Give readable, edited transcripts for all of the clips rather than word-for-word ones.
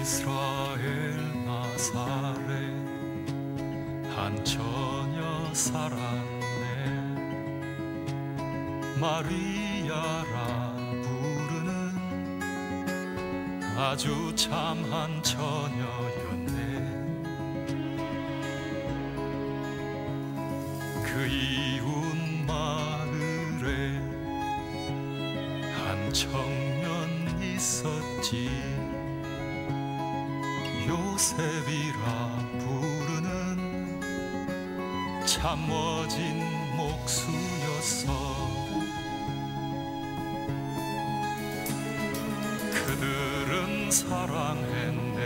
이스라엘 나사렛 한 처녀 살았네. 마리아라 부르는 아주 참한 처녀였네. 그 이웃 마을에 한 청년 있었지. 요셉이라 부르는 참 멋진 목수였어. 그들은 사랑했네.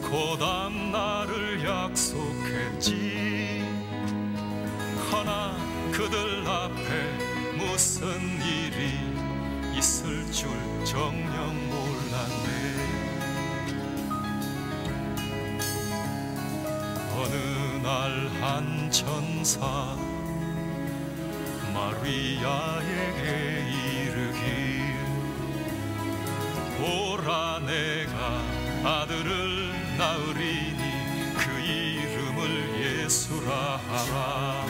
고단 나를 약속했지. 허나 그들 앞에 무슨 일이 있을 줄 정녕 몰랐네. 어느 날 한 천사 마리아에게 이르길, 보라 내가 아들을 낳으리니 그 이름을 예수라 하라.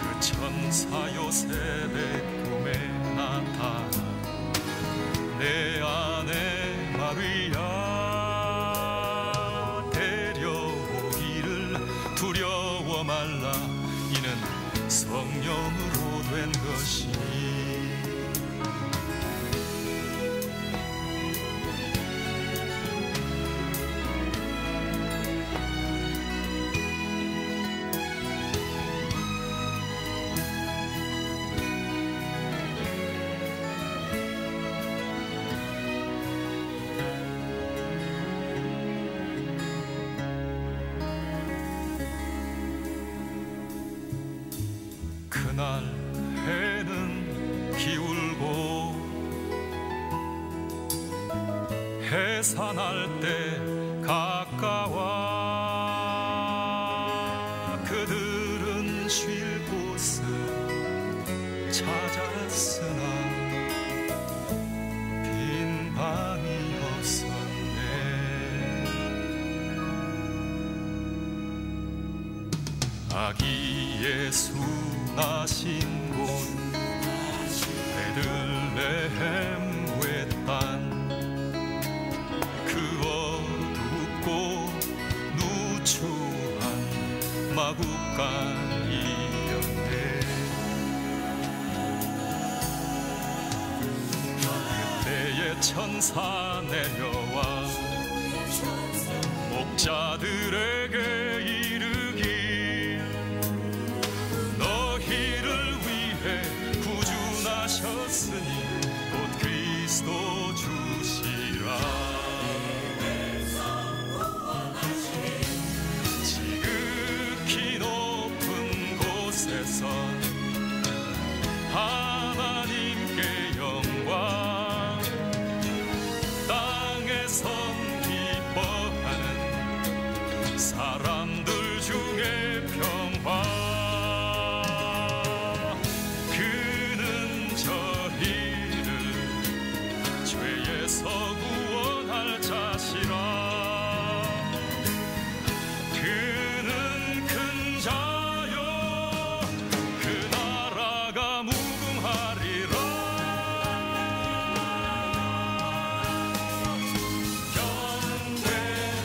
그 천사 요셉의 꿈에 나타나 내 아내 마리아 데려오기를 두려워 말라. 이는 성령으로 된 것이니. 그날 해는 기울고 해산할 때 가까워. 그들은 쉴 곳을 찾았으나 빈 방이 없었네. 아기 예수 나신 곳 베들레헴 외딴, 그 어둡고 누추한 마구간이었네. 그때의 천사 내려와 목자들에게 이르길, 구주나셨으니 곧 그리스도 주시라. 지극히 높은 곳에서 하나님께 영광, 땅에선 기뻐하는 사람들 중에 평화. 구원할 자시라. 그는 큰 자요 그 나라가 무궁하리라.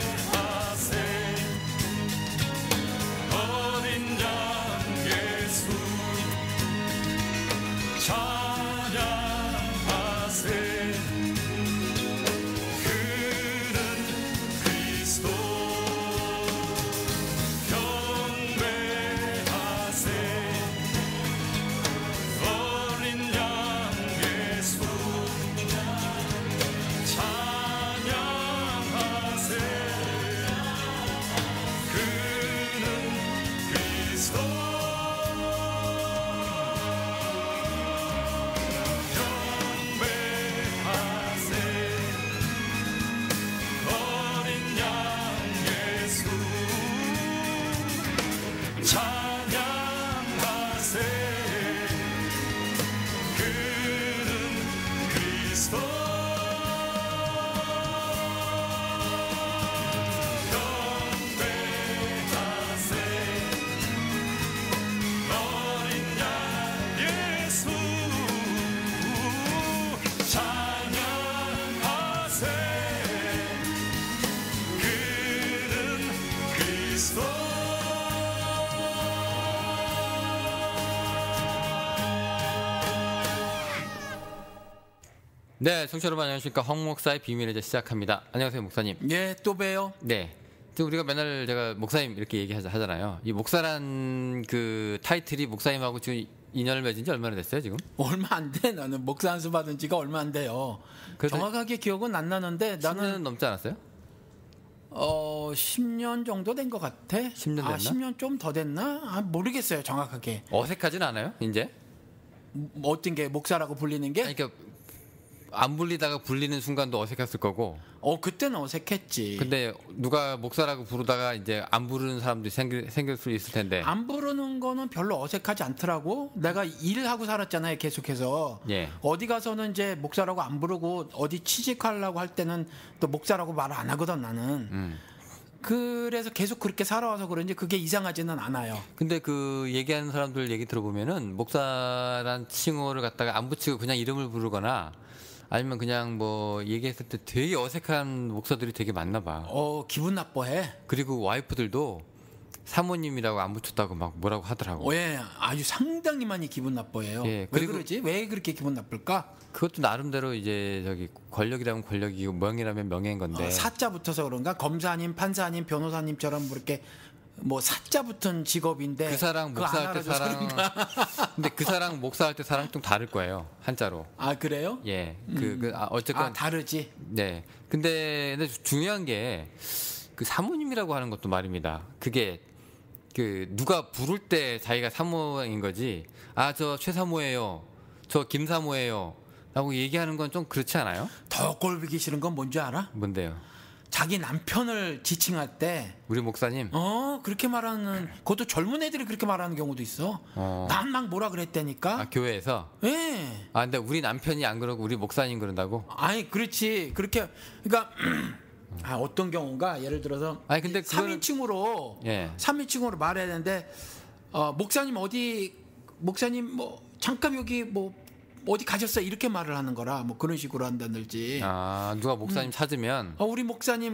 경배하세 어린 양 예수, 찬양하세 찬양하세 네, 청취자 여러분 안녕하십니까. 황 목사의 비밀의 이제 시작합니다. 안녕하세요, 목사님. 예, 또 봬요. 네. 지금 우리가 맨날 제가 목사님 이렇게 얘기하잖아요. 이 목사란 그 타이틀이 목사님하고 지금 인연을 맺은 지 얼마나 됐어요, 지금? 얼마 안 돼. 나는 목사 안수 받은 지가 얼마 안 돼요. 그래도 정확하게 기억은 안 나는데 10년은 나는 넘지 않았어요? 10년 정도 된 것 같아. 10년 됐나? 10년 좀 더 됐나? 모르겠어요, 정확하게. 어색하진 않아요, 이제? 어떤 게 목사라고 불리는 게? 아니, 그러니까 안 불리다가 불리는 순간도 어색했을 거고. 그때는 어색했지. 근데 누가 목사라고 부르다가 이제 안 부르는 사람도 생길 수 있을 텐데. 안 부르는 거는 별로 어색하지 않더라고. 내가 일하고 살았잖아요, 계속해서. 예. 어디 가서는 이제 목사라고 안 부르고 어디 취직하려고 할 때는 또 목사라고 말 안 하거든, 나는. 그래서 계속 그렇게 살아와서 그런지 그게 이상하지는 않아요. 근데 그 얘기하는 사람들 얘기 들어보면은 목사란 칭호를 갖다가 안 붙이고 그냥 이름을 부르거나 아니면 그냥 뭐 얘기했을 때 되게 어색한 목사들이 되게 많나 봐. 기분 나빠해. 그리고 와이프들도 사모님이라고 안 붙였다고 막 뭐라고 하더라고. 예, 아주 상당히 많이 기분 나빠해요. 예, 왜 그리고- 그러지? 왜 그렇게 기분 나쁠까? 그것도 나름대로 이제 저기 권력이라면 권력이고 명예라면 명예인 건데. 사자 붙어서 그런가? 검사님, 판사님, 변호사님처럼 그렇게 뭐 사자 붙은 직업인데 그 사랑 그거 안 목사할 때 알아줘서 사랑. 그런가? 근데 그 사랑 목사할 때 사랑 좀 다를 거예요, 한자로. 그래요? 예, 어쨌건 다르지. 네. 근데 중요한 게 그 사모님이라고 하는 것도 말입니다. 그게 그 누가 부를 때 자기가 사모인 거지. 저 최사모예요. 저 김사모예요. 라고 얘기하는 건 좀 그렇지 않아요? 더 꼴보기 싫은 건 뭔지 알아? 뭔데요? 자기 남편을 지칭할 때 우리 목사님? 그렇게 말하는, 그것도 젊은 애들이 그렇게 말하는 경우도 있어. 난 막 뭐라 그랬다니까. 교회에서? 예. 근데 우리 남편이 안 그러고 우리 목사님 그런다고? 아니, 그렇지. 그렇게, 그러니까 어떤 경우가 예를 들어서 아니, 근데 그거는- 3인칭으로 예. 3인칭으로 말해야 되는데 목사님 뭐 잠깐 여기 뭐 어디 가셨어요? 이렇게 말을 하는 거라 뭐 그런 식으로 한다든지. 누가 목사님 찾으면. 우리 목사님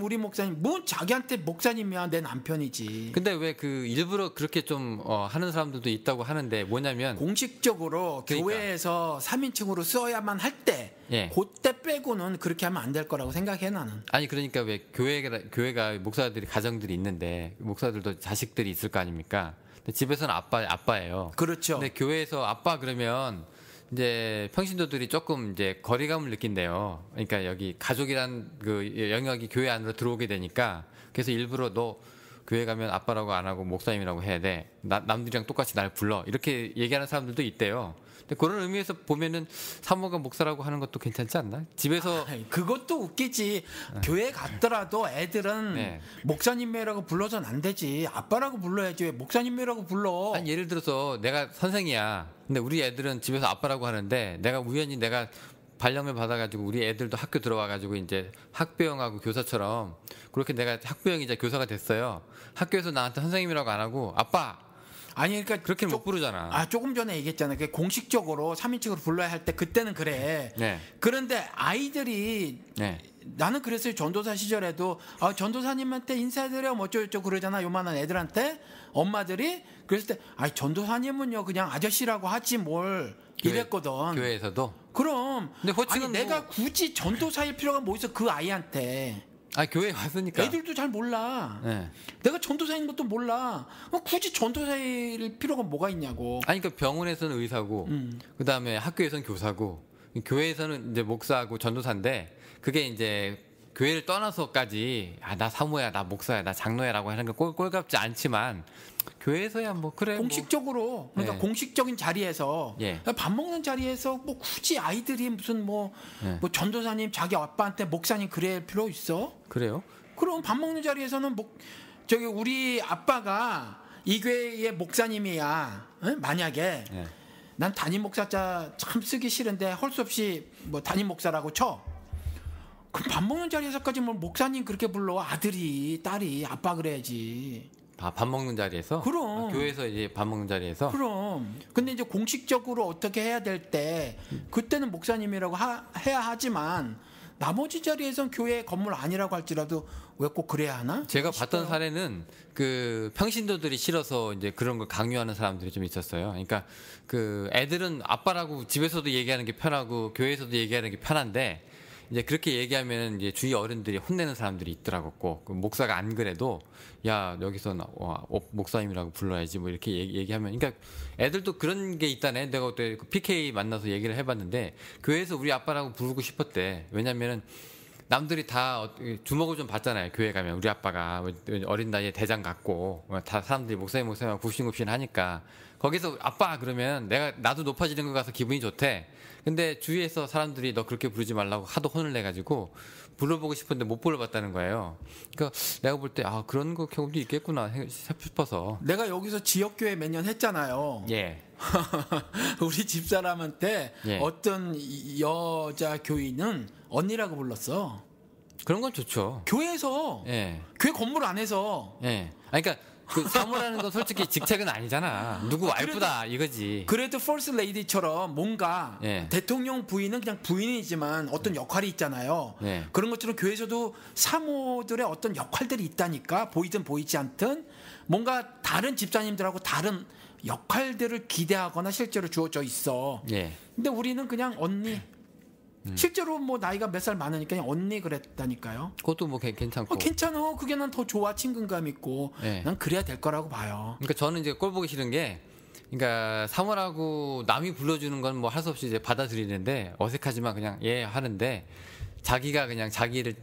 뭐 자기한테 목사님이야, 내 남편이지. 근데 왜 그 일부러 그렇게 좀 하는 사람들도 있다고 하는데 뭐냐면 공식적으로 그러니까. 교회에서 3인칭으로 써야만 할 때, 예. 그때 빼고는 그렇게 하면 안 될 거라고 생각해, 나는. 아니 그러니까 왜 교회가 목사들이 가정들이 있는데 목사들도 자식들이 있을 거 아닙니까? 근데 집에서는 아빠예요. 그렇죠. 근데 교회에서 아빠 그러면 이제 평신도들이 조금 이제 거리감을 느낀대요. 그러니까 여기 가족이란 그 영역이 교회 안으로 들어오게 되니까 그래서 일부러 너 교회 가면 아빠라고 안 하고 목사님이라고 해야 돼. 남들이랑 똑같이 날 불러. 이렇게 얘기하는 사람들도 있대요. 근데 그런 의미에서 보면은 사모가 목사라고 하는 것도 괜찮지 않나? 집에서 그것도 웃기지. 교회 갔더라도 애들은 네. 목사님이라고 불러선 안 되지. 아빠라고 불러야지. 왜 목사님이라고 불러? 아니 예를 들어서 내가 선생이야. 근데 우리 애들은 집에서 아빠라고 하는데 내가 우연히 발령을 받아가지고 우리 애들도 학교 들어와가지고 이제 학부형하고 교사처럼 그렇게 내가 학부형이자 교사가 됐어요. 학교에서 나한테 선생님이라고 안 하고 아빠. 아니, 그러니까 그렇게는 못 부르잖아. 조금 전에 얘기했잖아. 그 공식적으로 3인칭으로 불러야 할 때 그때는 그래. 네. 그런데 아이들이 네. 나는 그랬어요. 전도사 시절에도 전도사님한테 인사드려 뭐 어쩌고저쩌고 그러잖아. 요만한 애들한테 엄마들이. 그랬을 때 전도사님은요 그냥 아저씨라고 하지 뭘 이랬거든. 교회에서도. 그럼 근데 호칭은 아니, 내가 굳이 전도사일 필요가 뭐 있어, 그 아이한테. 교회 왔으니까. 애들도 잘 몰라. 네. 내가 전도사인 것도 몰라. 굳이 전도사일 필요가 뭐가 있냐고. 아니 그러니까 병원에서는 의사고 그다음에 학교에서는 교사고 교회에서는 이제 목사고 전도사인데 그게 이제 교회를 떠나서까지 나 사모야, 나 목사야, 나 장로야라고 하는 건 꼴값지 않지만 교회에서야 뭐 그래. 공식적으로 그러니까 예. 공식적인 자리에서 예. 밥 먹는 자리에서 뭐 굳이 아이들이 무슨 뭐 전도사님 자기 아빠한테 목사님 그럴 필요 있어? 그래요? 그럼 밥 먹는 자리에서는 저기 우리 아빠가 이 교회의 목사님이야. 만약에 예. 난 담임 목사자 참 쓰기 싫은데 할 수 없이 뭐 담임 목사라고 쳐. 그럼 밥 먹는 자리에서까지 뭐 목사님 그렇게 불러. 아들이 딸이 아빠 그래야지. 밥 먹는 자리에서? 그럼. 교회에서 이제 밥 먹는 자리에서? 그럼. 근데 이제 공식적으로 어떻게 해야 될 때 그때는 목사님이라고 해야 하지만 나머지 자리에선 교회 건물 아니라고 할지라도 왜 꼭 그래야 하나? 제가 봤던 사례는 그 평신도들이 싫어서 이제 그런 걸 강요하는 사람들이 좀 있었어요. 그러니까 그 애들은 아빠라고 집에서도 얘기하는 게 편하고 교회에서도 얘기하는 게 편한데 이제 그렇게 얘기하면 이제 주위 어른들이 혼내는 사람들이 있더라고. 꼭 그 목사가 안 그래도 야 여기서 목사님이라고 불러야지 뭐 이렇게 얘기하면, 그러니까 애들도 그런 게 있다네. 내가 그때 그 PK 만나서 얘기를 해봤는데 교회에서 우리 아빠라고 부르고 싶었대. 왜냐면은 남들이 다 주목을 좀 받잖아요. 교회 가면 우리 아빠가 어린 나이에 대장 같고 다 사람들이 목사님 굽신굽신 하니까 거기서 아빠 그러면 나도 높아지는 거 가서 기분이 좋대. 근데 주위에서 사람들이 너 그렇게 부르지 말라고 하도 혼을 내가지고 불러보고 싶은데 못 불러봤다는 거예요. 그러니까 내가 볼 때 그런 거 경우도 있겠구나 싶어서. 내가 여기서 지역교회 몇 년 했잖아요. 예. 우리 집사람한테 예. 어떤 여자 교인은 언니라고 불렀어. 그런 건 좋죠. 교회에서. 예. 교회 건물 안에서. 예. 그러니까 그 사모라는 건 솔직히 직책은 아니잖아. 누구 와이프다 이거지. 그래도 퍼스트 레이디처럼 뭔가 예. 대통령 부인은 그냥 부인이지만 어떤 역할이 있잖아요. 예. 그런 것처럼 교회에서도 사모들의 어떤 역할들이 있다니까. 보이든 보이지 않든 뭔가 다른 집사님들하고 다른 역할들을 기대하거나 실제로 주어져 있어. 예. 근데 우리는 그냥 언니. 실제로 뭐 나이가 몇 살 많으니까 그냥 언니 그랬다니까요. 그것도 뭐 괜찮고. 괜찮아. 그게 난 더 좋아. 친근감 있고. 예. 난 그래야 될 거라고 봐요. 그러니까 저는 이제 꼴 보기 싫은 게, 그러니까 사모라고 남이 불러주는 건 뭐 할 수 없이 이제 받아들이는데 어색하지만 그냥 예 하는데, 자기가 그냥 자기를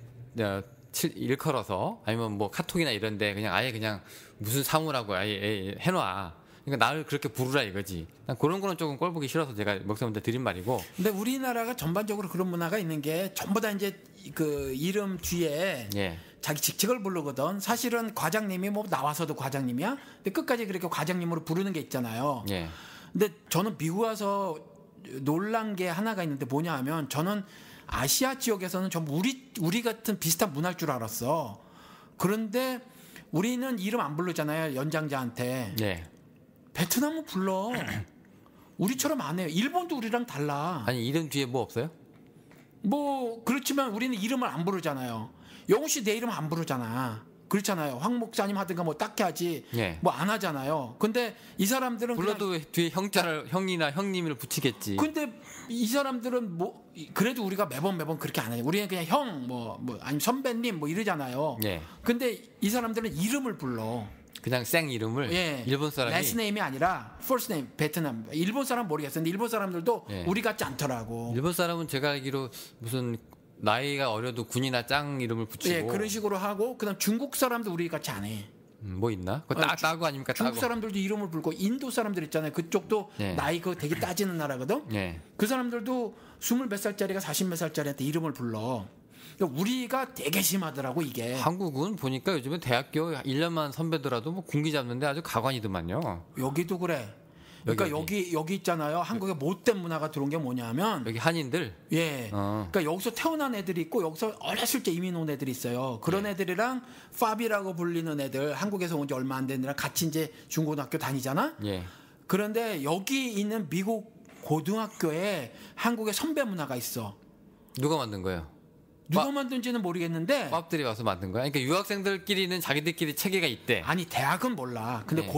일컬어서 아니면 뭐 카톡이나 이런데 그냥 아예 그냥 무슨 사모라고 아예 해놔. 그러니까 나를 그렇게 부르라 이거지. 난 그런 거는 조금 꼴 보기 싫어서 제가 목사님한테 드린 말이고. 근데 우리나라가 전반적으로 그런 문화가 있는 게 전부 다 이제 그 이름 뒤에 예. 자기 직책을 부르거든. 사실은 과장님이 뭐 나와서도 과장님이야. 근데 끝까지 그렇게 과장님으로 부르는 게 있잖아요. 예. 근데 저는 미국 와서 놀란 게 하나가 있는데 뭐냐 하면, 저는 아시아 지역에서는 전부 우리 같은 비슷한 문화일 줄 알았어. 그런데 우리는 이름 안 부르잖아요. 연장자한테. 예. 베트남은 불러. 우리처럼 안 해요. 일본도 우리랑 달라. 아니 이름 뒤에 뭐 없어요? 뭐 그렇지만 우리는 이름을 안 부르잖아요. 영우 씨 내 이름 안 부르잖아. 그렇잖아요. 황 목사님 하든가 뭐 딱히 하지. 예. 뭐 안 하잖아요. 근데 이 사람들은 불러도 그냥, 뒤에 형이나 형님을 붙이겠지. 근데 이 사람들은 뭐 그래도 우리가 매번 그렇게 안 해요. 우리는 그냥 형 뭐 아니면 선배님 뭐 이러잖아요. 예. 근데 이 사람들은 이름을 불러. 그냥 생 이름을. 예. 일본 사람이. last name이 아니라 first name. 베트남. 일본 사람 모르겠어요. 근데 일본 사람들도 예. 우리 같지 않더라고. 일본 사람은 제가 알기로 무슨 나이가 어려도 군이나 짱 이름을 붙이고. 예, 그런 식으로 하고, 그다음 중국 사람도 우리 같이 안 해. 뭐 있나? 그거 따고 아닙니까? 중국 따고. 사람들도 이름을 부르고, 인도 사람들 있잖아요. 그쪽도 예. 나이 그 되게 따지는 나라거든. 예. 그 사람들도 20몇 살짜리가 40몇 살짜리한테 이름을 불러. 그러니까 우리가 되게 심하더라고 이게. 한국은 보니까 요즘에 대학교 1년만 선배더라도 뭐 군기 잡는데 아주 가관이더만요. 여기도 그래. 그러니까 여기 있잖아요. 한국에 못된 문화가 들어온 게 뭐냐면, 여기 한인들. 예. 어. 그러니까 여기서 태어난 애들이 있고 여기서 어렸을 때 이민 온 애들이 있어요. 그런 애들이랑 파비라고 불리는 애들, 한국에서 온 지 얼마 안 된 애랑 같이 이제 중고등학교 다니잖아. 예. 그런데 여기 있는 미국 고등학교에 한국의 선배 문화가 있어. 누가 만든 거예요? 누가 만든지는 모르겠는데, pap들이 와서 만든 거야? 그러니까 유학생들끼리는 자기들끼리 체계가 있대. 아니 대학은 몰라. 근데 네.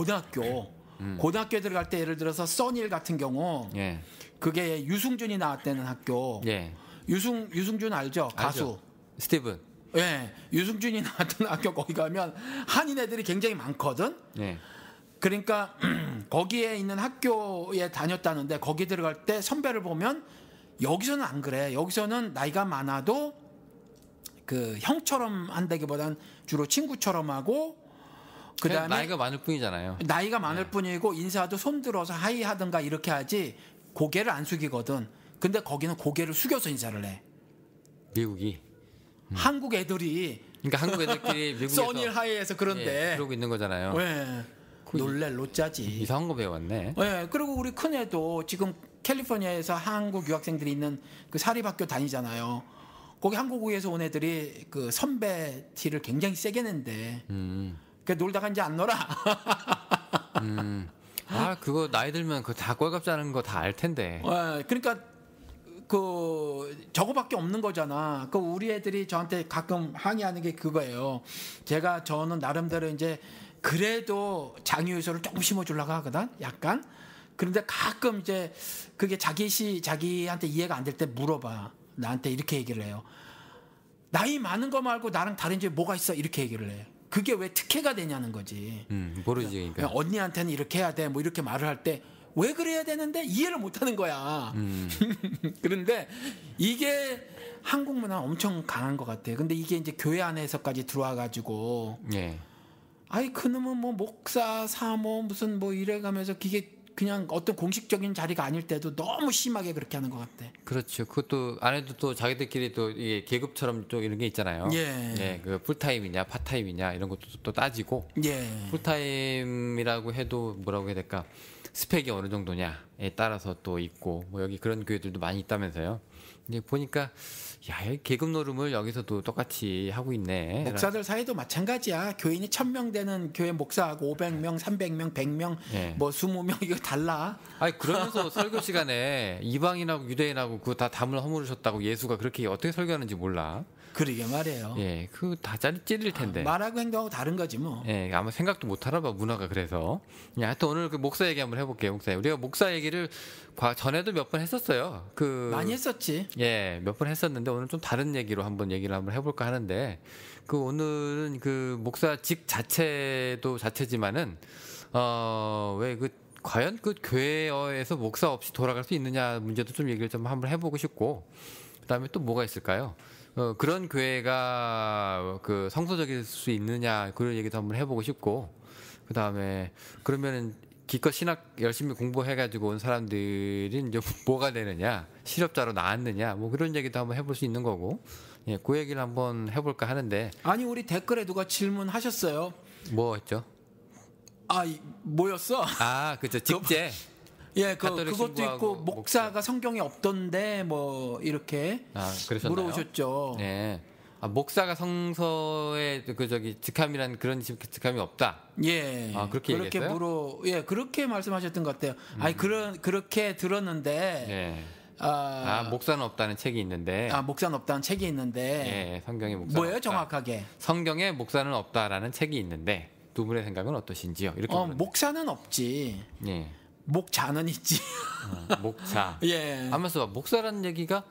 고등학교에 들어갈 때 예를 들어서 써닐 같은 경우, 예. 그게 유승준이 나왔다는 학교. 예. 유승준 알죠? 가수. 알죠. 스티븐. 예, 유승준이 나왔던 학교 거기 가면 한인 애들이 굉장히 많거든. 예. 그러니까 거기에 있는 학교에 다녔다는데, 거기 들어갈 때 선배를 보면, 여기서는 안 그래. 여기서는 나이가 많아도 그 형처럼 한다기보단 주로 친구처럼 하고, 그다음에 나이가 많을 뿐이잖아요. 나이가 많을 뿐이고 인사도 손 들어서 하이 하든가 이렇게 하지 고개를 안 숙이거든. 근데 거기는 고개를 숙여서 인사를 해. 미국이. 한국 애들이 그러니까 한국 애들끼리 미국에서 써닐 하이에서 그런데. 예, 그러고 있는 거잖아요. 왜? 놀랄 노짜지. 이상한 거 배웠네. 예, 그리고 우리 큰애도 지금 캘리포니아에서 한국 유학생들이 있는 그 사립학교 다니잖아요. 거기 한국에서 온 애들이 그 선배 티를 굉장히 세게 낸대. 그 놀다가 이제 안 놀아. 그거 나이 들면 그 다 꼴값 하는 거 다 알 텐데. 예, 그러니까 그 저거밖에 없는 거잖아. 그 우리 애들이 저한테 가끔 항의하는 게 그거예요. 저는 나름대로 이제 그래도 장유유서를 조금 심어주려고 하거든. 약간. 그런데 가끔 이제 그게 자기한테 이해가 안 될 때 물어봐. 나한테 이렇게 얘기를 해요. 나이 많은 거 말고 나랑 다른 점이 뭐가 있어? 이렇게 얘기를 해요. 그게 왜 특혜가 되냐는 거지. 모르지. 그러니까. 언니한테는 이렇게 해야 돼. 뭐 이렇게 말을 할 때 왜 그래야 되는데 이해를 못 하는 거야. 그런데 이게 한국 문화 엄청 강한 것 같아요. 근데 이게 이제 교회 안에서까지 들어와 가지고 예. 아이 그놈은 뭐 목사 사모 무슨 뭐 이래가면서 이게 그냥 어떤 공식적인 자리가 아닐 때도 너무 심하게 그렇게 하는 것 같아. 그렇죠. 그것도 안에도 또 자기들끼리 또 이게 계급처럼 또 이런 게 있잖아요. 예. 그 풀타임이냐 파타임이냐 이런 것도 또 따지고. 예. 풀타임이라고 해도 뭐라고 해야 될까? 스펙이 어느 정도냐에 따라서 또 있고 뭐 여기 그런 교회들도 많이 있다면서요. 이제 보니까 야, 계급 노름을 여기서도 똑같이 하고 있네. 목사들 사이도 마찬가지야. 교인이 1000명 되는 교회 목사하고 500명, 300명, 100명, 예. 뭐 20명 이거 달라. 아니 그러면서 설교 시간에 이방인하고 유대인하고 그거 다 담을 허물으셨다고 예수가 그렇게 어떻게 설교하는지 몰라. 그러게 말이에요. 예, 그 다 찌릴 텐데. 말하고 행동하고 다른 거지 뭐. 예, 아마 생각도 못 하나 봐 문화가 그래서. 하여튼 오늘 그 목사 얘기 한번 해볼게요, 목사. 우리가 목사 얘기를 전에도 몇 번 했었어요. 많이 했었지. 예, 몇 번 했었는데 오늘 좀 다른 얘기로 한번 얘기를 한번 해볼까 하는데 그 오늘은 그 목사직 자체도 자체지만은 왜 그 과연 그 교회에서 목사 없이 돌아갈 수 있느냐 문제도 좀 얘기를 좀 한번 해보고 싶고 그다음에 또 뭐가 있을까요? 그런 교회가 그 성소적일 수 있느냐 그런 얘기도 한번 해보고 싶고 그 다음에 그러면은 기껏 신학 열심히 공부해가지고 온 사람들이 이제 뭐가 되느냐 실업자로 나왔느냐 뭐 그런 얘기도 한번 해볼 수 있는 거고 예, 그 얘기를 한번 해볼까 하는데 아니 우리 댓글에 누가 질문하셨어요. 뭐 했죠? 뭐였어? 그죠 직제. 예, 가톨릭 그것도 신부하고 있고 목사가 성경에 없던데 뭐 이렇게 그러셨나요? 물어보셨죠. 네. 목사가 성서에 직함이란 그런 직함이 없다. 예. 그렇게 얘기했어요? 그렇게 말씀하셨던 것 같아요. 아니 그렇게 들었는데. 예. 목사는 없다는 책이 있는데. 목사는 없다는 책이 있는데. 예, 성경에 목사. 뭐예요, 없다. 정확하게? 성경에 목사는 없다라는 책이 있는데 두 분의 생각은 어떠신지요? 이렇게. 목사는 없지. 예. 목자는 있지. 목자. 예. 하면서 목사라는 얘기가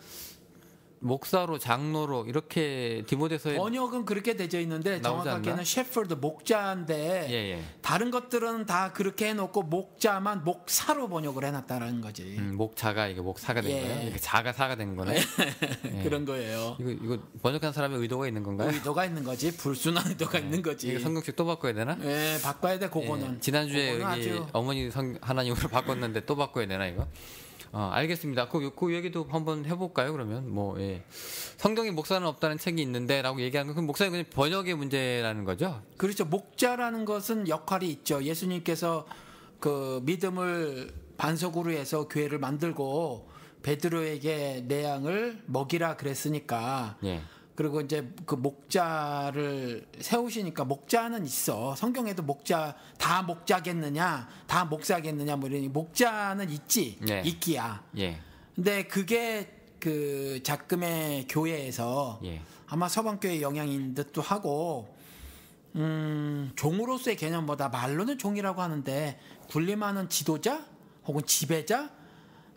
목사로 장로로 이렇게 디모데서에 번역은 그렇게 되어 있는데 정확하게는 셰퍼드 목자인데 예. 다른 것들은 다 그렇게 해놓고 목자만 목사로 번역을 해놨다는 거지. 목자가 이게 목사가 된 거예요. 이렇게 자가 사가 된 거네. 그런 거예요. 이거 번역한 사람의 의도가 있는 건가요? 의도가 있는 거지. 불순한 의도가 있는 거지. 이거 성경책 또 바꿔야 되나? 예, 바꿔야 돼. 그거는. 지난주에 여기 어머니 하나님으로 바꿨는데 또 바꿔야 되나 이거? 알겠습니다. 그 얘기도 한번 해볼까요? 그러면 성경에 목사는 없다는 책이 있는데라고 얘기하는 건 목사는 그냥 번역의 문제라는 거죠. 그렇죠. 목자라는 것은 역할이 있죠. 예수님께서 그 믿음을 반석으로 해서 교회를 만들고 베드로에게 내 양을 먹이라 그랬으니까. 예. 그리고 이제 그 목자를 세우시니까 목자는 있어. 성경에도 목자 다 목자겠느냐, 다 목사겠느냐 뭐 이러니 목자는 있지. 네. 있기야. 예. 근데 그게 그 작금의 교회에서 아마 서방교회 영향인 듯도 하고 종으로서의 개념보다 말로는 종이라고 하는데 군림하는 지도자 혹은 지배자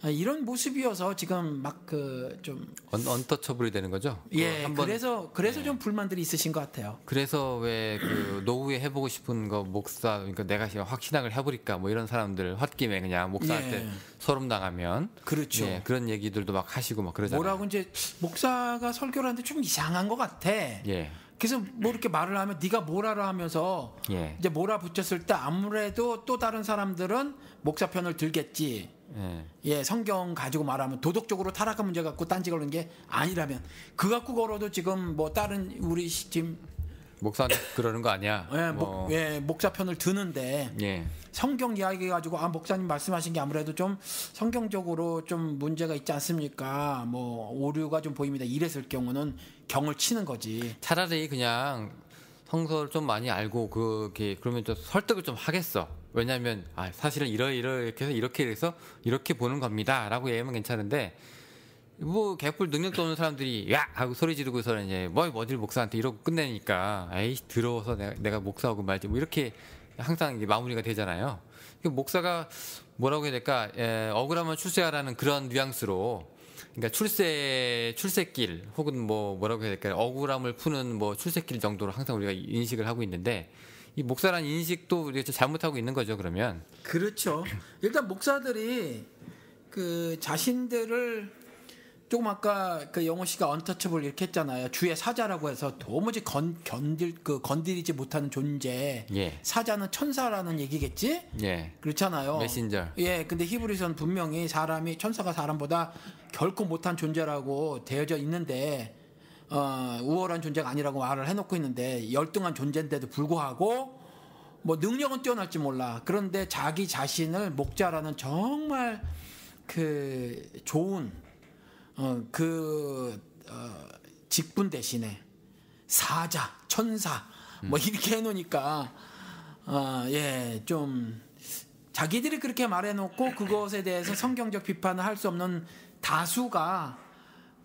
이런 모습이어서 지금 막 그 좀 언터처블이 되는 거죠. 예, 그래서 좀 불만들이 있으신 것 같아요. 그래서 왜 그 노후에 해보고 싶은 거 목사 그러니까 내가 확신학을 해버릴까 뭐 이런 사람들 홧김에 그냥 목사한테 소름 당하면 그렇죠. 그런 얘기들도 막 하시고 막 그러잖아요. 뭐라고 이제 목사가 설교를 하는데 좀 이상한 것 같아. 그래서 뭐 이렇게 말을 하면 네가 뭐라라 하면서 이제 몰아붙였을 때 아무래도 또 다른 사람들은 목사 편을 들겠지. 성경 가지고 말하면 도덕적으로 타락한 문제 갖고 딴지 걸는 게 아니라면 그 갖고 걸어도 지금 뭐 다른 우리 지금 목사한테 그러는 거 아니야? 목사 편을 드는데 성경 이야기 가지고 목사님 말씀하신 게 아무래도 좀 성경적으로 좀 문제가 있지 않습니까? 뭐 오류가 좀 보입니다. 이랬을 경우는 경을 치는 거지. 차라리 그냥 성서를 좀 많이 알고 그러면 좀 설득을 좀 하겠어. 왜냐하면 사실은 이렇게 해서 이렇게 해서 이렇게 보는 겁니다라고 얘기하면 괜찮은데 뭐 개뿔 능력도 없는 사람들이 야 하고 소리 지르고서 이제 어딜 목사한테 이러고 끝내니까 에이 더러워서 내가 목사하고 말지 뭐 이렇게 항상 이게 마무리가 되잖아요. 목사가 뭐라고 해야 될까 억울하면 출세하라는 그런 뉘앙스로 그러니까 출세길 혹은 뭐라고 해야 될까요? 억울함을 푸는 뭐 출세길 정도로 항상 우리가 인식을 하고 있는데 이 목사라는 인식도 우리가 잘못하고 있는 거죠. 그러면 그렇죠. 일단 목사들이 그 자신들을 조금 아까 그 영호 씨가 언터처블 이렇게 했잖아요. 주의 사자라고 해서 도무지 건드리지 못하는 존재. 예. 사자는 천사라는 얘기겠지? 예. 그렇잖아요. 메신저. 예. 근데 히브리서는 분명히 천사가 사람보다 결코 못한 존재라고 되어져 있는데 우월한 존재가 아니라고 말을 해놓고 있는데 열등한 존재인데도 불구하고 뭐 능력은 뛰어날지 몰라. 그런데 자기 자신을 목자라는 정말 그 좋은 직분 대신에 사자, 천사 뭐 이렇게 해놓으니까 좀 자기들이 그렇게 말해놓고 그것에 대해서 성경적 비판을 할 수 없는 다수가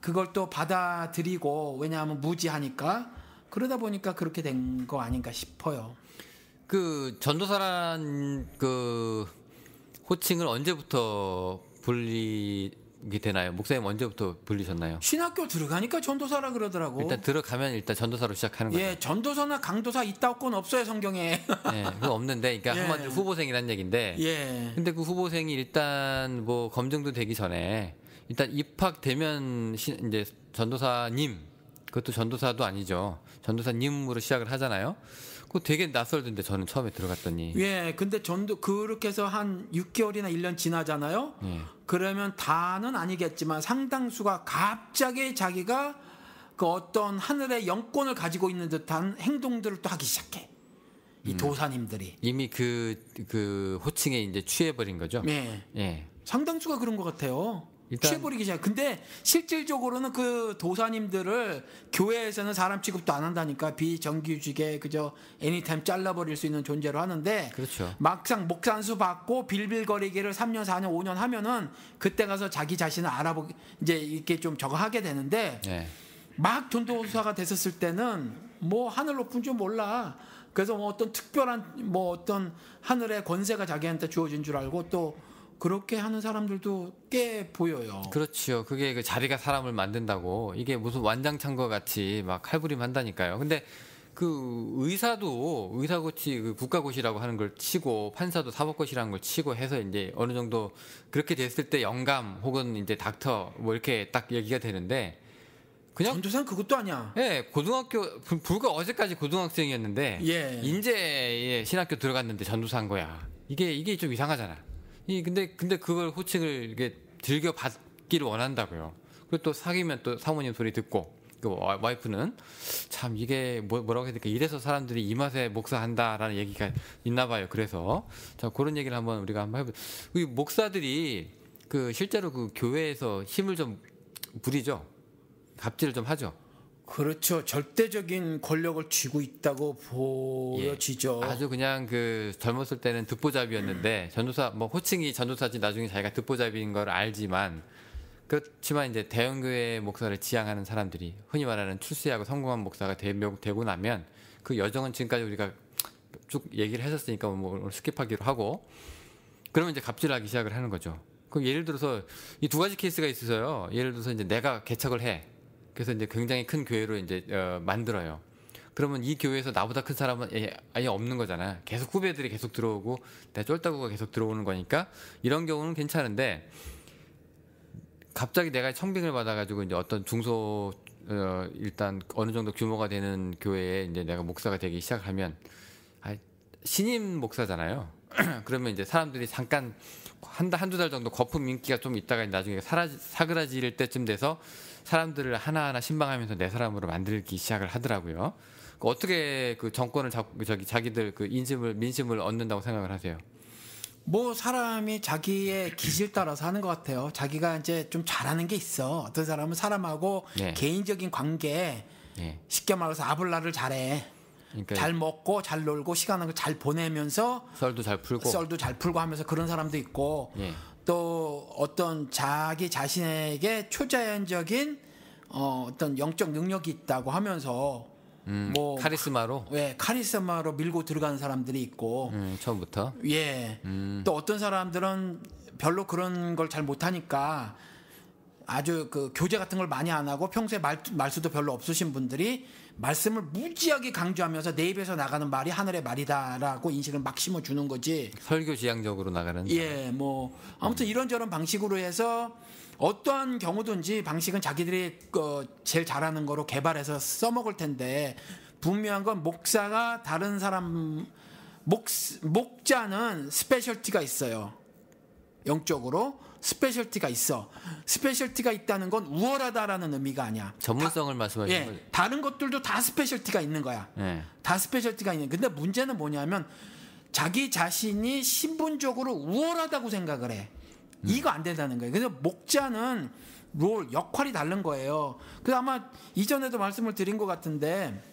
그걸 또 받아들이고 왜냐하면 무지하니까 그러다 보니까 그렇게 된 거 아닌가 싶어요. 그 전도사란 그 호칭을 언제부터 분리게 되나요? 목사님 언제부터 불리셨나요? 신학교 들어가니까 전도사라 그러더라고. 일단 들어가면 일단 전도사로 시작하는 거죠. 예, 전도사나 강도사 있다 건 없어요 성경에. 예, 그거 없는데, 그러니까 예. 한마디로 후보생이란 얘기인데. 예. 근데 그 후보생이 일단 뭐 검증도 되기 전에 일단 입학되면 이제 전도사님, 그것도 전도사도 아니죠. 전도사님으로 시작을 하잖아요. 그거 되게 낯설던데 저는 처음에 들어갔더니. 예, 근데 그렇게 해서 한 6개월이나 1년 지나잖아요. 예. 그러면 다는 아니겠지만 상당수가 갑자기 자기가 그 어떤 하늘의 영권을 가지고 있는 듯한 행동들을 또 하기 시작해. 이 도사님들이. 이미 그 호칭에 이제 취해버린 거죠. 예. 예. 상당수가 그런 것 같아요. 일단- 취해버리기 시작. 근데 실질적으로는 그 도사님들을 교회에서는 사람 취급도 안 한다니까 비정규직에 그저 애니타임 잘라버릴 수 있는 존재로 하는데 그렇죠. 막상 목산수 받고 빌빌거리기를 3년, 4년, 5년 하면은 그때 가서 자기 자신을 알아보기 이제 이렇게 좀 저거 하게 되는데 예. 막 전도사가 됐었을 때는 뭐 하늘 높은 줄 몰라. 그래서 뭐 어떤 특별한 뭐 어떤 하늘의 권세가 자기한테 주어진 줄 알고 또 그렇게 하는 사람들도 꽤 보여요. 그렇죠. 그게 그 자리가 사람을 만든다고 이게 무슨 완장창과 같이 막 칼부림 한다니까요. 근데 그 의사고시 그 국가고시라고 하는 걸 치고 판사도 사법고시라는 걸 치고 해서 이제 어느 정도 그렇게 됐을 때 영감 혹은 이제 닥터 뭐 이렇게 딱 얘기가 되는데 그냥 전도사는 그것도 아니야. 예, 고등학교 불과 어제까지 고등학생이었는데 예. 인제 신학교 들어갔는데 전도사인 거야. 이게 좀 이상하잖아. 근데 그걸 호칭을 이게 즐겨 받기를 원한다고요. 그리고 또 사귀면 또 사모님 소리 듣고 그 와이프는 참 이게 뭐라고 해야 될까 이래서 사람들이 이 맛에 목사한다라는 얘기가 있나 봐요. 그래서 자 그런 얘기를 우리가 한번 해보. 이 목사들이 그 실제로 그 교회에서 힘을 좀 부리죠. 갑질을 좀 하죠. 그렇죠. 절대적인 권력을 쥐고 있다고 보여지죠. 예, 아주 그냥 그 젊었을 때는 듣보잡이었는데 전도사 뭐 호칭이 전도사지 나중에 자기가 듣보잡인 걸 알지만 그렇지만 이제 대형교회 목사를 지향하는 사람들이 흔히 말하는 출세하고 성공한 목사가 되고 나면 그 여정은 지금까지 우리가 쭉 얘기를 했었으니까 뭐 오늘 스킵하기로 하고 그러면 이제 갑질하기 시작을 하는 거죠. 그럼 예를 들어서 이 두 가지 케이스가 있어서요. 예를 들어서 이제 내가 개척을 해. 그래서 이제 굉장히 큰 교회로 이제 만들어요. 그러면 이 교회에서 나보다 큰 사람은 아예 없는 거잖아. 계속 후배들이 계속 들어오고 내 쫄따구가 계속 들어오는 거니까 이런 경우는 괜찮은데 갑자기 내가 청빙을 받아가지고 이제 어떤 중소 일단 어느 정도 규모가 되는 교회에 이제 내가 목사가 되기 시작하면 신임 목사잖아요. 그러면 이제 사람들이 잠깐 한두 달 정도 거품 인기가 좀 있다가 나중에 사그라질 때쯤 돼서 사람들을 하나하나 신방하면서 내 사람으로 만들기 시작을 하더라고요. 어떻게 그 정권을 자기들 그 민심을 얻는다고 생각을 하세요? 뭐 사람이 자기의 기질 따라서 하는 것 같아요. 자기가 이제 좀 잘하는 게 있어. 어떤 사람은 사람하고 네. 개인적인 관계 예. 쉽게 말해서 아블라를 잘해. 그러니까 잘 먹고 잘 놀고 시간을 잘 보내면서 썰도 잘 풀고 하면서 그런 사람도 있고 예. 또 어떤 자기 자신에게 초자연적인 어떤 영적 능력이 있다고 하면서 뭐 카리스마로 카리스마로 밀고 들어가는 사람들이 있고 처음부터 또 어떤 사람들은 별로 그런 걸 잘 못하니까 아주 그 교제 같은 걸 많이 안 하고 평소에 말수도 별로 없으신 분들이 말씀을 무지하게 강조하면서 내 입에서 나가는 말이 하늘의 말이다라고 인식을 막 심어주는 거지. 설교 지향적으로 나가는. 예, 뭐 아무튼 이런저런 방식으로 해서 어떠한 경우든지 방식은 자기들이 제일 잘하는 거로 개발해서 써먹을 텐데 분명한 건 목사가 다른 사람 목자는 스페셜티가 있어요. 영적으로 스페셜티가 있어. 스페셜티가 있다는 건 우월하다라는 의미가 아니야. 전문성을 말씀하시는 거죠. 다른 것들도 다 스페셜티가 있는 거야. 예. 다 스페셜티가 있는. 근데 문제는 뭐냐면 자기 자신이 신분적으로 우월하다고 생각을 해. 이거 안 된다는 거예요. 그래서 목자는 역할이 다른 거예요. 그래서 아마 이전에도 말씀을 드린 것 같은데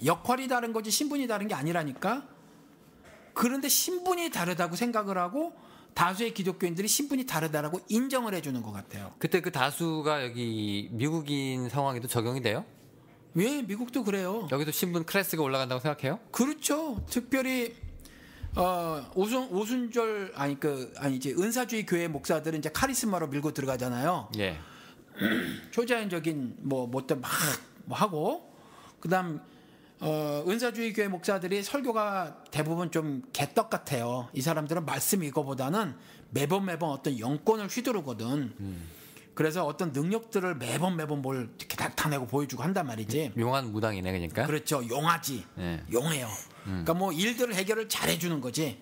역할이 다른 거지 신분이 다른 게 아니라니까. 그런데 신분이 다르다고 생각을 하고 다수의 기독교인들이 신분이 다르다라고 인정을 해주는 것 같아요. 그때 그 다수가 여기 미국인 상황에도 적용이 돼요? 왜 미국도 그래요? 여기도 신분 클래스가 올라간다고 생각해요? 그렇죠. 특별히 오순절 아니지 은사주의 교회 목사들은 이제 카리스마로 밀고 들어가잖아요. 예. 초자연적인 뭐든 막 하고 그다음 은사주의 교회 목사들이 설교가 대부분 좀 개떡 같아요. 이 사람들은 말씀 이거보다는 매번 어떤 영권을 휘두르거든. 그래서 어떤 능력들을 매번 뭘 이렇게 나타내고 보여주고 한단 말이지. 용한 무당이네 그러니까. 그렇죠. 용하지. 네. 용해요. 그러니까 뭐 일들을 해결을 잘해주는 거지.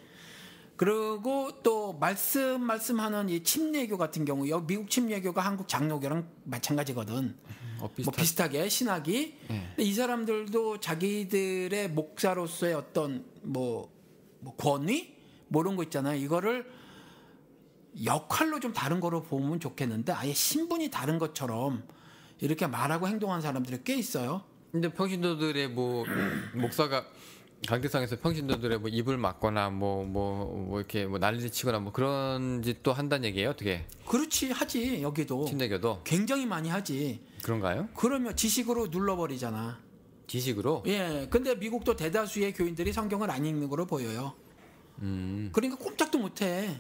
그리고 또 말씀하는 이 침례교 같은 경우 미국 침례교가 한국 장로교랑 마찬가지거든. 뭐 비슷하게 신학이. 네. 근데 이 사람들도 자기들의 목사로서의 어떤 뭐 권위 뭐 이런 거 있잖아요. 이거를 역할로 좀 다른 거로 보면 좋겠는데 아예 신분이 다른 것처럼 이렇게 말하고 행동하는 사람들이 꽤 있어요. 근데 평신도들의 뭐 목사가 강대상에서 평신도들의 뭐 입을 막거나 뭐 이렇게 뭐 난리를 치거나 뭐 그런 짓도 한다는 얘기예요, 어떻게? 그렇지 하지. 여기도 침례교도 굉장히 많이 하지. 그런가요? 그러면 지식으로 눌러버리잖아. 지식으로? 예. 근데 미국도 대다수의 교인들이 성경을 안 읽는 거로 보여요. 그러니까 꼼짝도 못해.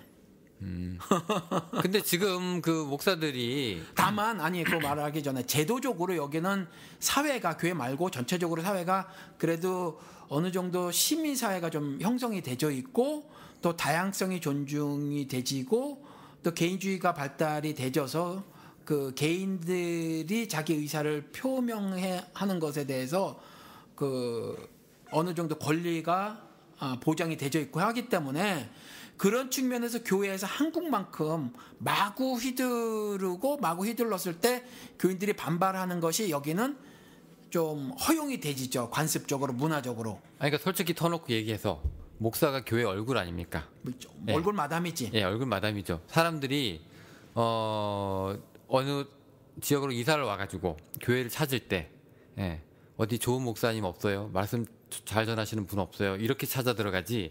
근데 지금 그 목사들이 다만 그 말하기 전에 제도적으로 여기는 사회가 교회 말고 전체적으로 사회가 그래도 어느 정도 시민 사회가 좀 형성이 되져 있고 또 다양성이 존중이 되지고 또 개인주의가 발달이 되져서 그 개인들이 자기 의사를 표명해 하는 것에 대해서 그 어느 정도 권리가 보장이 되져 있고 하기 때문에 그런 측면에서 교회에서 한국만큼 마구 휘둘렀을 때 교인들이 반발하는 것이 여기는 좀 허용이 되지죠. 관습적으로 문화적으로. 그러니까 솔직히 터놓고 얘기해서 목사가 교회 얼굴 아닙니까? 얼굴 마담이지. 예, 얼굴 마담이죠. 사람들이 어느 지역으로 이사를 와가지고 교회를 찾을 때 어디 좋은 목사님 없어요? 말씀 잘 전하시는 분 없어요? 이렇게 찾아 들어가지.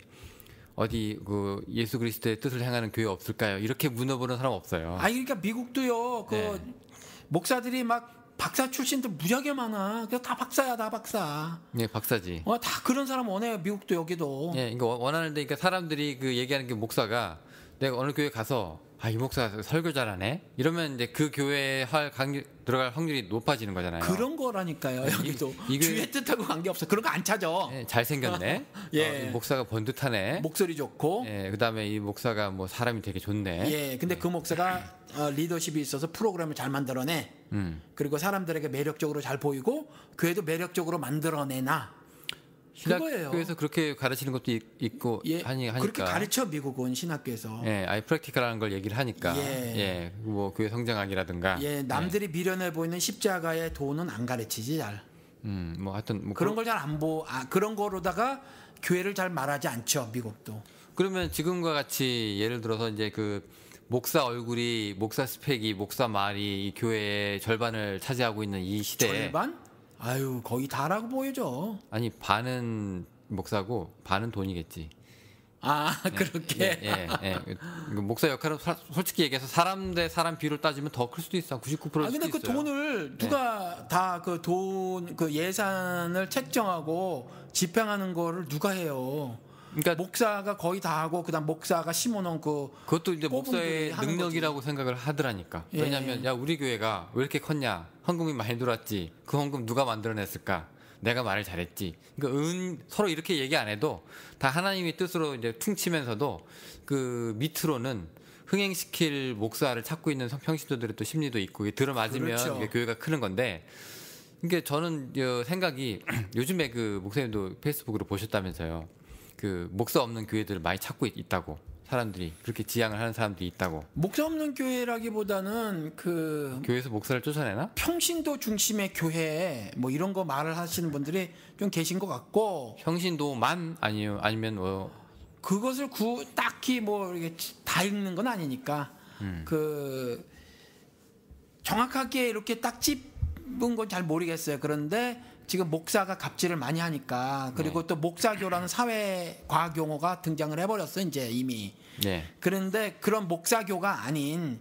어디 그 예수 그리스도의 뜻을 행하는 교회 없을까요? 이렇게 물어보는 사람 없어요. 그러니까 미국도요. 목사들이 막 박사 출신들 무지하게 많아. 그래서 다 박사야, 다 박사. 네, 박사지. 다 그런 사람 원해요. 미국도 여기도. 예, 이거 원하는데, 그러니까 사람들이 그 얘기하는 게 목사가 내가 어느 교회 가서 이 목사 설교 잘하네. 이러면 이제 그 교회에 들어갈 확률이 높아지는 거잖아요. 그런 거라니까요. 여기도 주의 뜻하고 관계 없어. 그런 거 안 찾아. 예, 잘생겼네. 예. 이 목사가 번듯하네. 목소리 좋고. 예, 그다음에 이 목사가 뭐 사람이 되게 좋네. 예, 근데 그 목사가 리더십이 있어서 프로그램을 잘 만들어내. 그리고 사람들에게 매력적으로 잘 보이고 교회도 매력적으로 만들어내나. 그거예요. 신학교에서 그렇게 가르치는 것도 있고 하니까. 그렇게 가르쳐 미국은 신학교에서. 예, 아예 프랙티컬한 걸 얘기를 하니까. 예. 뭐 교회 성장학이라든가. 예, 남들이 미련해 보이는 십자가의 도는 안 가르치지 잘. 뭐 하여튼 뭐 그런 걸 잘 안 그런 거로다가 교회를 잘 말하지 않죠 미국도. 그러면 지금과 같이 예를 들어서 이제 그 목사 얼굴이 목사 스펙이 목사 말이 이 교회의 절반을 차지하고 있는 이 시대에 절반? 거의 다라고 보여줘. 아니 반은 목사고 반은 돈이겠지. 그렇게. 예. 목사 역할은 솔직히 얘기해서 사람 대 사람 비율을 따지면 더 클 수도 있어. 99%일 수도 있어요. 근데 그 돈을 누가 다 그 돈 그 예산을 책정하고 집행하는 거를 누가 해요? 그러니까 목사가 거의 다 하고 그다음 목사가 심어놓은 그것도 이제 뽑은 목사의 분이 하는 능력이라고 생각을 하더라니까. 예. 왜냐하면 야 우리 교회가 왜 이렇게 컸냐? 헌금이 많이 들어왔지. 그 헌금 누가 만들어냈을까? 내가 말을 잘했지. 그러니까 서로 이렇게 얘기 안 해도 다 하나님의 뜻으로 이제 퉁치면서도 그 밑으로는 흥행시킬 목사를 찾고 있는 평신도들의 또 심리도 있고 들어맞으면 그렇죠. 이게 교회가 크는 건데. 그러니까 저는 생각이 요즘에 그 목사님도 페이스북으로 보셨다면서요. 그 목사 없는 교회들을 많이 찾고 있다고. 사람들이 그렇게 지향을 하는 사람들이 있다고. 목사 없는 교회라기보다는 그 교회에서 목사를 쫓아내나? 평신도 중심의 교회 뭐 이런 거 말을 하시는 분들이 좀 계신 것 같고 평신도만 아니면 뭐 그것을 딱히 뭐 이렇게 다 읽는 건 아니니까 그 정확하게 이렇게 딱 찝은 건 잘 모르겠어요. 그런데 지금 목사가 갑질을 많이 하니까 그리고 네. 또 목사교라는 사회 과학 용어가 등장을 해버렸어 이제 이미. 네. 그런데 그런 목사교가 아닌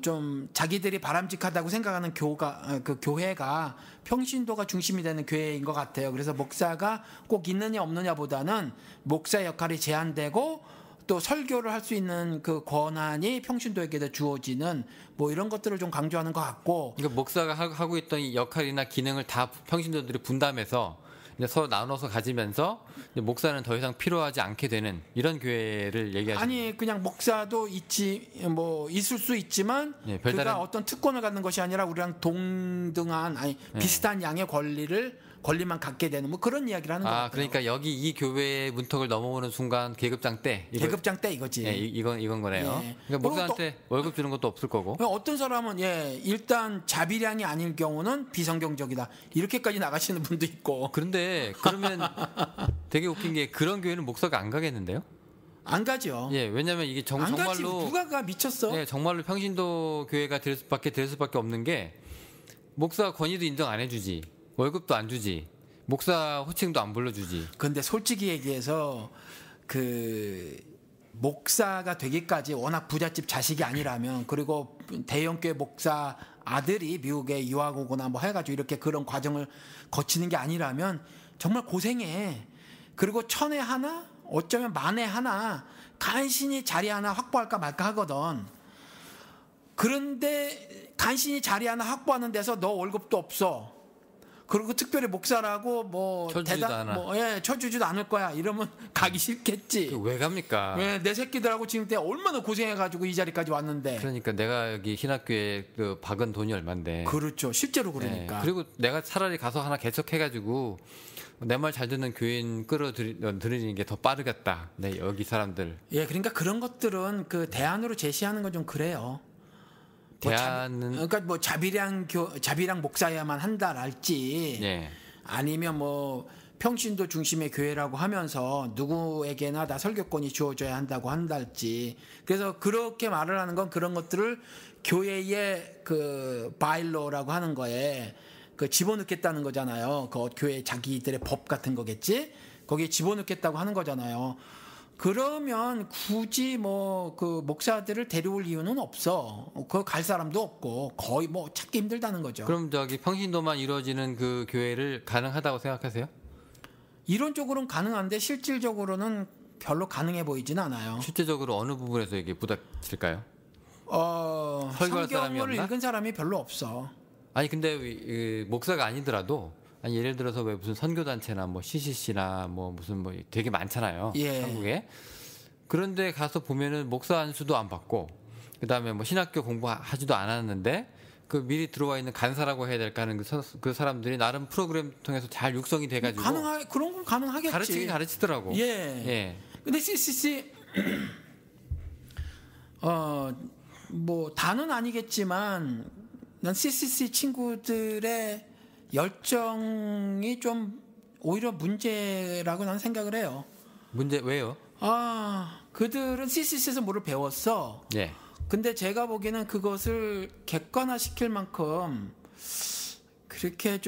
좀 자기들이 바람직하다고 생각하는 그 교회가 평신도가 중심이 되는 교회인 것 같아요. 그래서 목사가 꼭 있느냐 없느냐보다는 목사 역할이 제한되고 또 설교를 할 수 있는 그 권한이 평신도에게 주어지는 뭐 이런 것들을 좀 강조하는 것 같고. 그러니까 목사가 하고 있던 이 역할이나 기능을 다 평신도들이 분담해서 이제 서로 나눠서 가지면서 이제 목사는 더 이상 필요하지 않게 되는 이런 교회를 얘기하시는. 아니 그냥 목사도 있을 수 있지만 예, 그가 별다른 어떤 특권을 갖는 것이 아니라 우리랑 동등한 비슷한 양의 권리만 갖게 되는 뭐 그런 이야기를 하는 거예요. 그러니까 여기 이 교회의 문턱을 넘어오는 순간 계급장 때 계급장 때 이거지. 예, 이건 거네요. 예. 그러니까 목사한테 월급 주는 것도 없을 거고. 어떤 사람은 일단 자비량이 아닐 경우는 비성경적이다 이렇게까지 나가시는 분도 있고. 그런데 그러면 되게 웃긴 게 그런 교회는 목사가 안 가겠는데요? 안 가죠. 예, 왜냐하면 이게 안 가지. 정말로 누가 가 미쳤어. 예, 정말로 평신도 교회가 될 수밖에 없는 게 목사 권위도 인정 안 해주지, 월급도 안 주지, 목사 호칭도 안 불러주지. 근데 솔직히 얘기해서 그 목사가 되기까지 워낙 부잣집 자식이 아니라면 그리고 대형교회 목사 아들이 미국에 유학 오거나 뭐 해가지고 이렇게 그런 과정을 거치는 게 아니라면 정말 고생해. 그리고 천에 하나 어쩌면 만에 하나 간신히 자리 하나 확보할까 말까 하거든. 그런데 간신히 자리 하나 확보하는 데서 너 월급도 없어. 그리고 특별히 목사라고 뭐 쳐주지도 않아. 쳐주지도 않을 거야. 이러면 가기 싫겠지. 왜 갑니까? 왜 내 새끼들하고 지금 때 얼마나 고생해가지고 이 자리까지 왔는데. 그러니까 내가 여기 신학교에 그 박은 돈이 얼만데. 그렇죠. 실제로 그러니까. 예, 그리고 내가 차라리 가서 하나 개척해가지고 내 말 잘 듣는 교인 끌어들이는 게 더 빠르겠다. 네, 여기 사람들. 예, 그러니까 그런 것들은 그 대안으로 제시하는 건 좀 그래요. 대안은 뭐 자비량 목사야만 한다랄지 예. 아니면 뭐 평신도 중심의 교회라고 하면서 누구에게나 다 설교권이 주어져야 한다고 한달지. 그래서 그렇게 말을 하는 건 그런 것들을 교회의 그 바일로라고 하는 거에 그 집어넣겠다는 거잖아요. 그 교회 자기들의 법 같은 거겠지. 거기에 집어넣겠다고 하는 거잖아요. 그러면 굳이 뭐 그 목사들을 데려올 이유는 없어. 그 갈 사람도 없고 거의 뭐 찾기 힘들다는 거죠. 그럼 저기 평신도만 이루어지는 그 교회를 가능하다고 생각하세요? 이론적으로는 가능한데 실질적으로는 별로 가능해 보이진 않아요. 실제적으로 어느 부분에서 이게 부닥칠까요? 설교할 사람이 성경을 없나? 읽은 사람이 별로 없어. 아니 근데 목사가 아니더라도 아니 예를 들어서 왜 무슨 선교단체나 뭐 CCC나 뭐 무슨 뭐 되게 많잖아요. 예. 한국에. 그런데 가서 보면은 목사 안수도 안 받고 그다음에 뭐 신학교 공부하지도 않았는데 그 미리 들어와 있는 간사라고 해야 될까 하는 그 사람들이 나름 프로그램 통해서 잘 육성이 돼가지고 그런 건 가능하겠지. 가르치긴 가르치더라고. 예. 예. 근데 CCC 뭐 다는 아니겠지만 난 CCC 친구들의 열정이 좀 오히려 문제라고 난 생각을 해요. 문제 왜요? 그들은 CCC에서 뭐를 배웠어. 예. 근데 제가 보기에는 그것을 객관화시킬 만큼 그렇게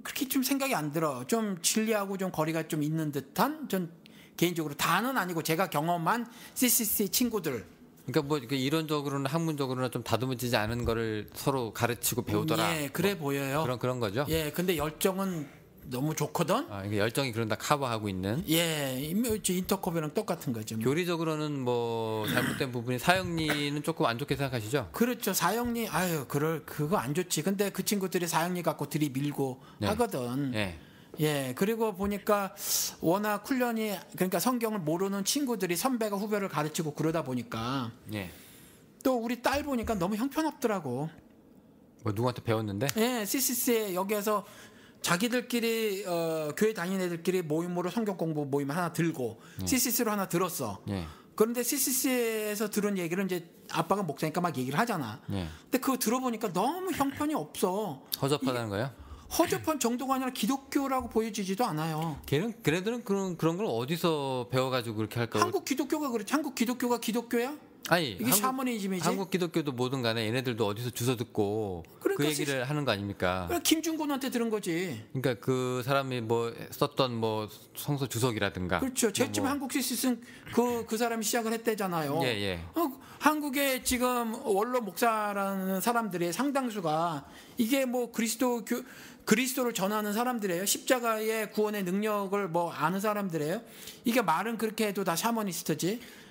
그렇게 좀 생각이 안 들어. 좀 진리하고 좀 거리가 좀 있는 듯한 전 개인적으로 다는 아니고 제가 경험한 CCC 친구들. 그러니까 뭐 이론적으로는 학문적으로는 좀 다듬어지지 않은 거를 서로 가르치고 배우더라. 예, 그래 뭐 보여요. 그런 거죠. 예, 근데 열정은 너무 좋거든. 아, 이게 열정이 그런다 커버하고 있는. 예, 인터컵이랑 똑같은 거죠. 교리적으로는 뭐 잘못된 부분이 사형리는 조금 안 좋게 생각하시죠? 그렇죠. 사형리 아유 그거 안 좋지. 근데 그 친구들이 사형리 갖고 들이밀고 네. 하거든. 예. 예, 그리고 보니까 워낙 훈련이 그러니까 성경을 모르는 친구들이 선배가 후배를 가르치고 그러다 보니까 예. 또 우리 딸 보니까 너무 형편없더라고. 뭐 누구한테 배웠는데? 예, CCC에 여기에서 자기들끼리 교회 다니는 애들끼리 모임으로 성경 공부 모임 하나 들고 CCC로 하나 들었어. 예. 그런데 CCC에서 들은 얘기를 이제 아빠가 목사니까 막 얘기를 하잖아. 예. 근데 그거 들어보니까 너무 형편이 없어. 허접하다는 거예요? 허접한 정도가 아니라 기독교라고 보여지지도 않아요. 걔네들은 그런 걸 어디서 배워가지고 그렇게 할까? 한국 기독교가 그렇지. 한국 기독교가 기독교야? 아니 이게 샤머니즘이지. 한국 기독교도 뭐든 간에 얘네들도 어디서 주워 듣고 그러니까 그 얘기를 하는 거 아닙니까? 그래, 김중곤한테 들은 거지. 그러니까 그 사람이 뭐 썼던 뭐 성서 주석이라든가. 그렇죠. 제쯤 한국 CCC는 그 사람이 시작을 했대잖아요. 예, 예. 한국에 지금 원로 목사라는 사람들의 상당수가 이게 뭐 그리스도를 전하는 사람들이에요. 십자가의 구원의 능력을 뭐 아는 사람들이에요. 이게 말은 그렇게 해도 다 샤머니스트지.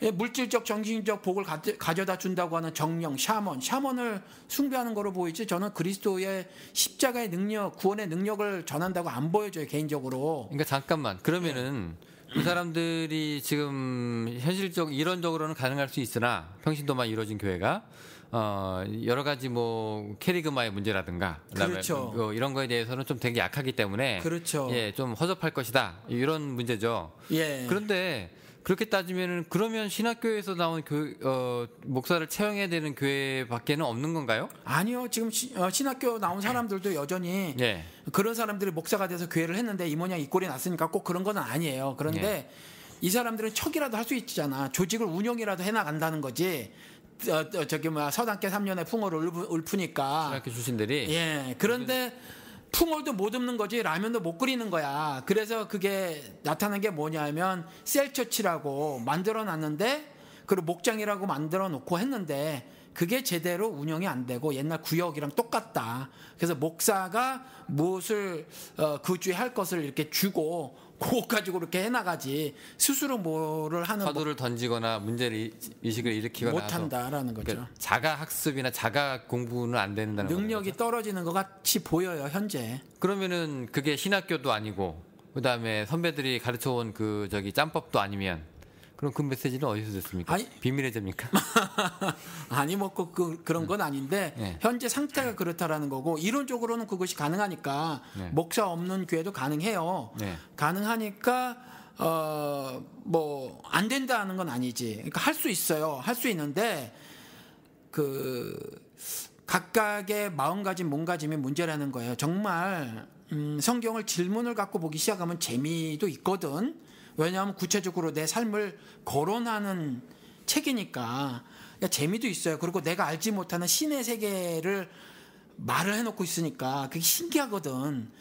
예, 물질적 정신적 복을 가져다 준다고 하는 정령 샤먼을 숭배하는 거로 보이지. 저는 그리스도의 십자가의 능력 구원의 능력을 전한다고 안 보여줘요 개인적으로. 그러니까 잠깐만 그러면은 이 사람들이 지금 이론적으로는 가능할 수 있으나 평신도만 이루어진 교회가 여러 가지 뭐 캐리그마의 문제라든가 그다음에 그렇죠. 이런 거에 대해서는 좀 되게 약하기 때문에 그렇죠. 예, 좀 허접할 것이다 이런 문제죠. 예. 그런데 그렇게 따지면은 그러면 신학교에서 나온 목사를 채용해야 되는 교회밖에는 없는 건가요? 아니요. 지금 신학교 나온 사람들도 여전히 예. 그런 사람들이 목사가 돼서 교회를 했는데 이 모양 이 꼴이 났으니까 꼭 그런 건 아니에요. 그런데 이 사람들은 척이라도 할 수 있잖아. 조직을 운영이라도 해나간다는 거지. 서당계 3년의 풍어를 읊으니까. 신학교 출신들이. 예. 그런데 풍월도 못 읊는 거지 라면도 못 끓이는 거야. 그래서 그게 나타난 게 뭐냐면 셀처치라고 만들어놨는데 그리고 목장이라고 만들어놓고 했는데 그게 제대로 운영이 안 되고 옛날 구역이랑 똑같다. 그래서 목사가 무엇을 그 주에 할 것을 이렇게 주고 그것 가지고 이렇게 해나가지 스스로 뭐를 하는 화두를 던지거나 문제를 의식을 일으키거나 못한다라는 거죠. 그러니까 자가 학습이나 자가 공부는 안 된다는 거죠. 능력이 떨어지는 것 같이 보여요 현재. 그러면은 그게 신학교도 아니고 그다음에 선배들이 가르쳐온 짬법도 아니면 그럼 그 메시지는 어디서 듣습니까? 아니, 비밀의 제입니까? 아니 뭐 그런 건 아닌데 네. 현재 상태가 그렇다라는 거고 이론적으로는 그것이 가능하니까 네. 목사 없는 교회도 가능해요. 네. 가능하니까 뭐 안 된다는 건 아니지. 그러니까 할 수 있어요. 할 수 있는데 그 각각의 마음가짐 몸가짐이 문제라는 거예요. 정말 성경을 질문을 갖고 보기 시작하면 재미도 있거든. 왜냐하면 구체적으로 내 삶을 거론하는 책이니까 그러니까 재미도 있어요. 그리고 내가 알지 못하는 신의 세계를 말을 해놓고 있으니까 그게 신기하거든.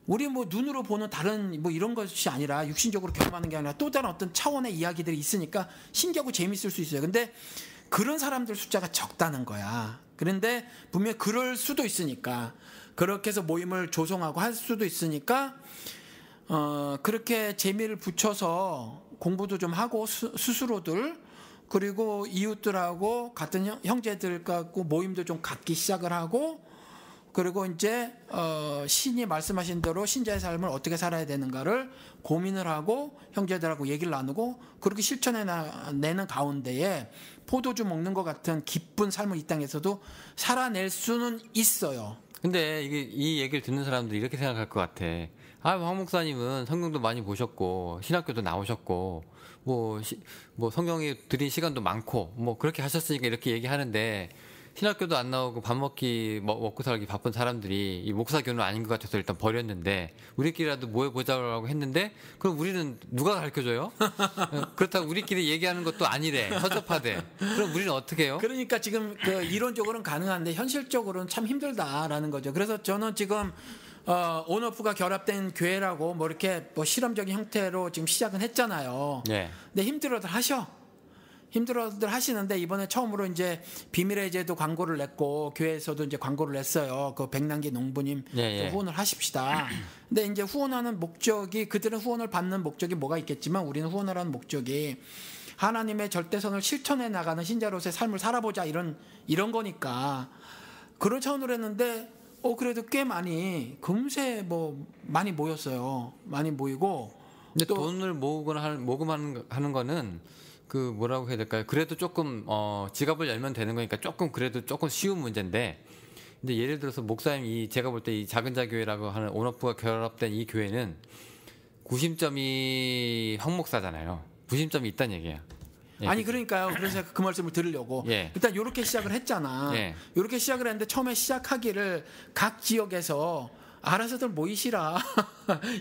우리 뭐 눈으로 보는 다른 뭐 이런 것이 아니라 육신적으로 경험하는 게 아니라 또 다른 어떤 차원의 이야기들이 있으니까 신기하고 재미있을 수 있어요. 근데 그런 사람들 숫자가 적다는 거야. 그런데 분명히 그럴 수도 있으니까 그렇게 해서 모임을 조성하고 할 수도 있으니까 그렇게 재미를 붙여서 공부도 좀 하고 스스로들 그리고 이웃들하고 같은 형제들 갖고 모임도 좀 갖기 시작을 하고 그리고 이제 신이 말씀하신 대로 신자의 삶을 어떻게 살아야 되는가를 고민을 하고 형제들하고 얘기를 나누고 그렇게 실천해내는 가운데에 포도주 먹는 것 같은 기쁜 삶을 이 땅에서도 살아낼 수는 있어요. 근데 이 얘기를 듣는 사람들이 이렇게 생각할 것 같아. 황 목사님은 성경도 많이 보셨고 신학교도 나오셨고 뭐 성경에 들인 시간도 많고 뭐 그렇게 하셨으니까 이렇게 얘기하는데 신학교도 안 나오고 밥 먹고 살기 바쁜 사람들이 이 목사교는 아닌 것 같아서 일단 버렸는데 우리끼리라도 모여보자고 했는데 그럼 우리는 누가 가르쳐줘요? 그렇다고 우리끼리 얘기하는 것도 아니래. 허접하대. 그럼 우리는 어떻게 해요? 그러니까 지금 이론적으로는 가능한데 현실적으로는 참 힘들다라는 거죠. 그래서 저는 지금 온오프가 결합된 교회라고 뭐 이렇게 뭐 실험적인 형태로 지금 시작은 했잖아요. 네. 근데 힘들어도 하셔. 힘들어들 하시는데 이번에 처음으로 이제 비밀의 제도 광고를 냈고 교회에서도 이제 광고를 냈어요. 그 백남기 농부님 예. 후원을 하십시다. 근데 이제 후원하는 목적이 그들은 후원을 받는 목적이 뭐가 있겠지만 우리는 후원을 하는 목적이 하나님의 절대선을 실천해 나가는 신자로서의 삶을 살아보자 이런 거니까 그런 차원으로 했는데 그래도 꽤 많이 금세 뭐 많이 모였어요. 많이 모이고 근데 또 돈을 모금하는 거는 그 뭐라고 해야 될까요? 그래도 조금 지갑을 열면 되는 거니까 그래도 조금 쉬운 문제인데 근데 예를 들어서 목사님 제가 볼 때 이 작은 자교회라고 하는 온오프가 결합된 이 교회는 구심점이 황 목사잖아요. 구심점이 있다는 얘기야. 예, 아니 그러니까요. 그래서 그 말씀을 드리려고 예. 일단 이렇게 시작을 했잖아. 예. 이렇게 시작을 했는데 처음에 시작하기를 각 지역에서 알아서들 모이시라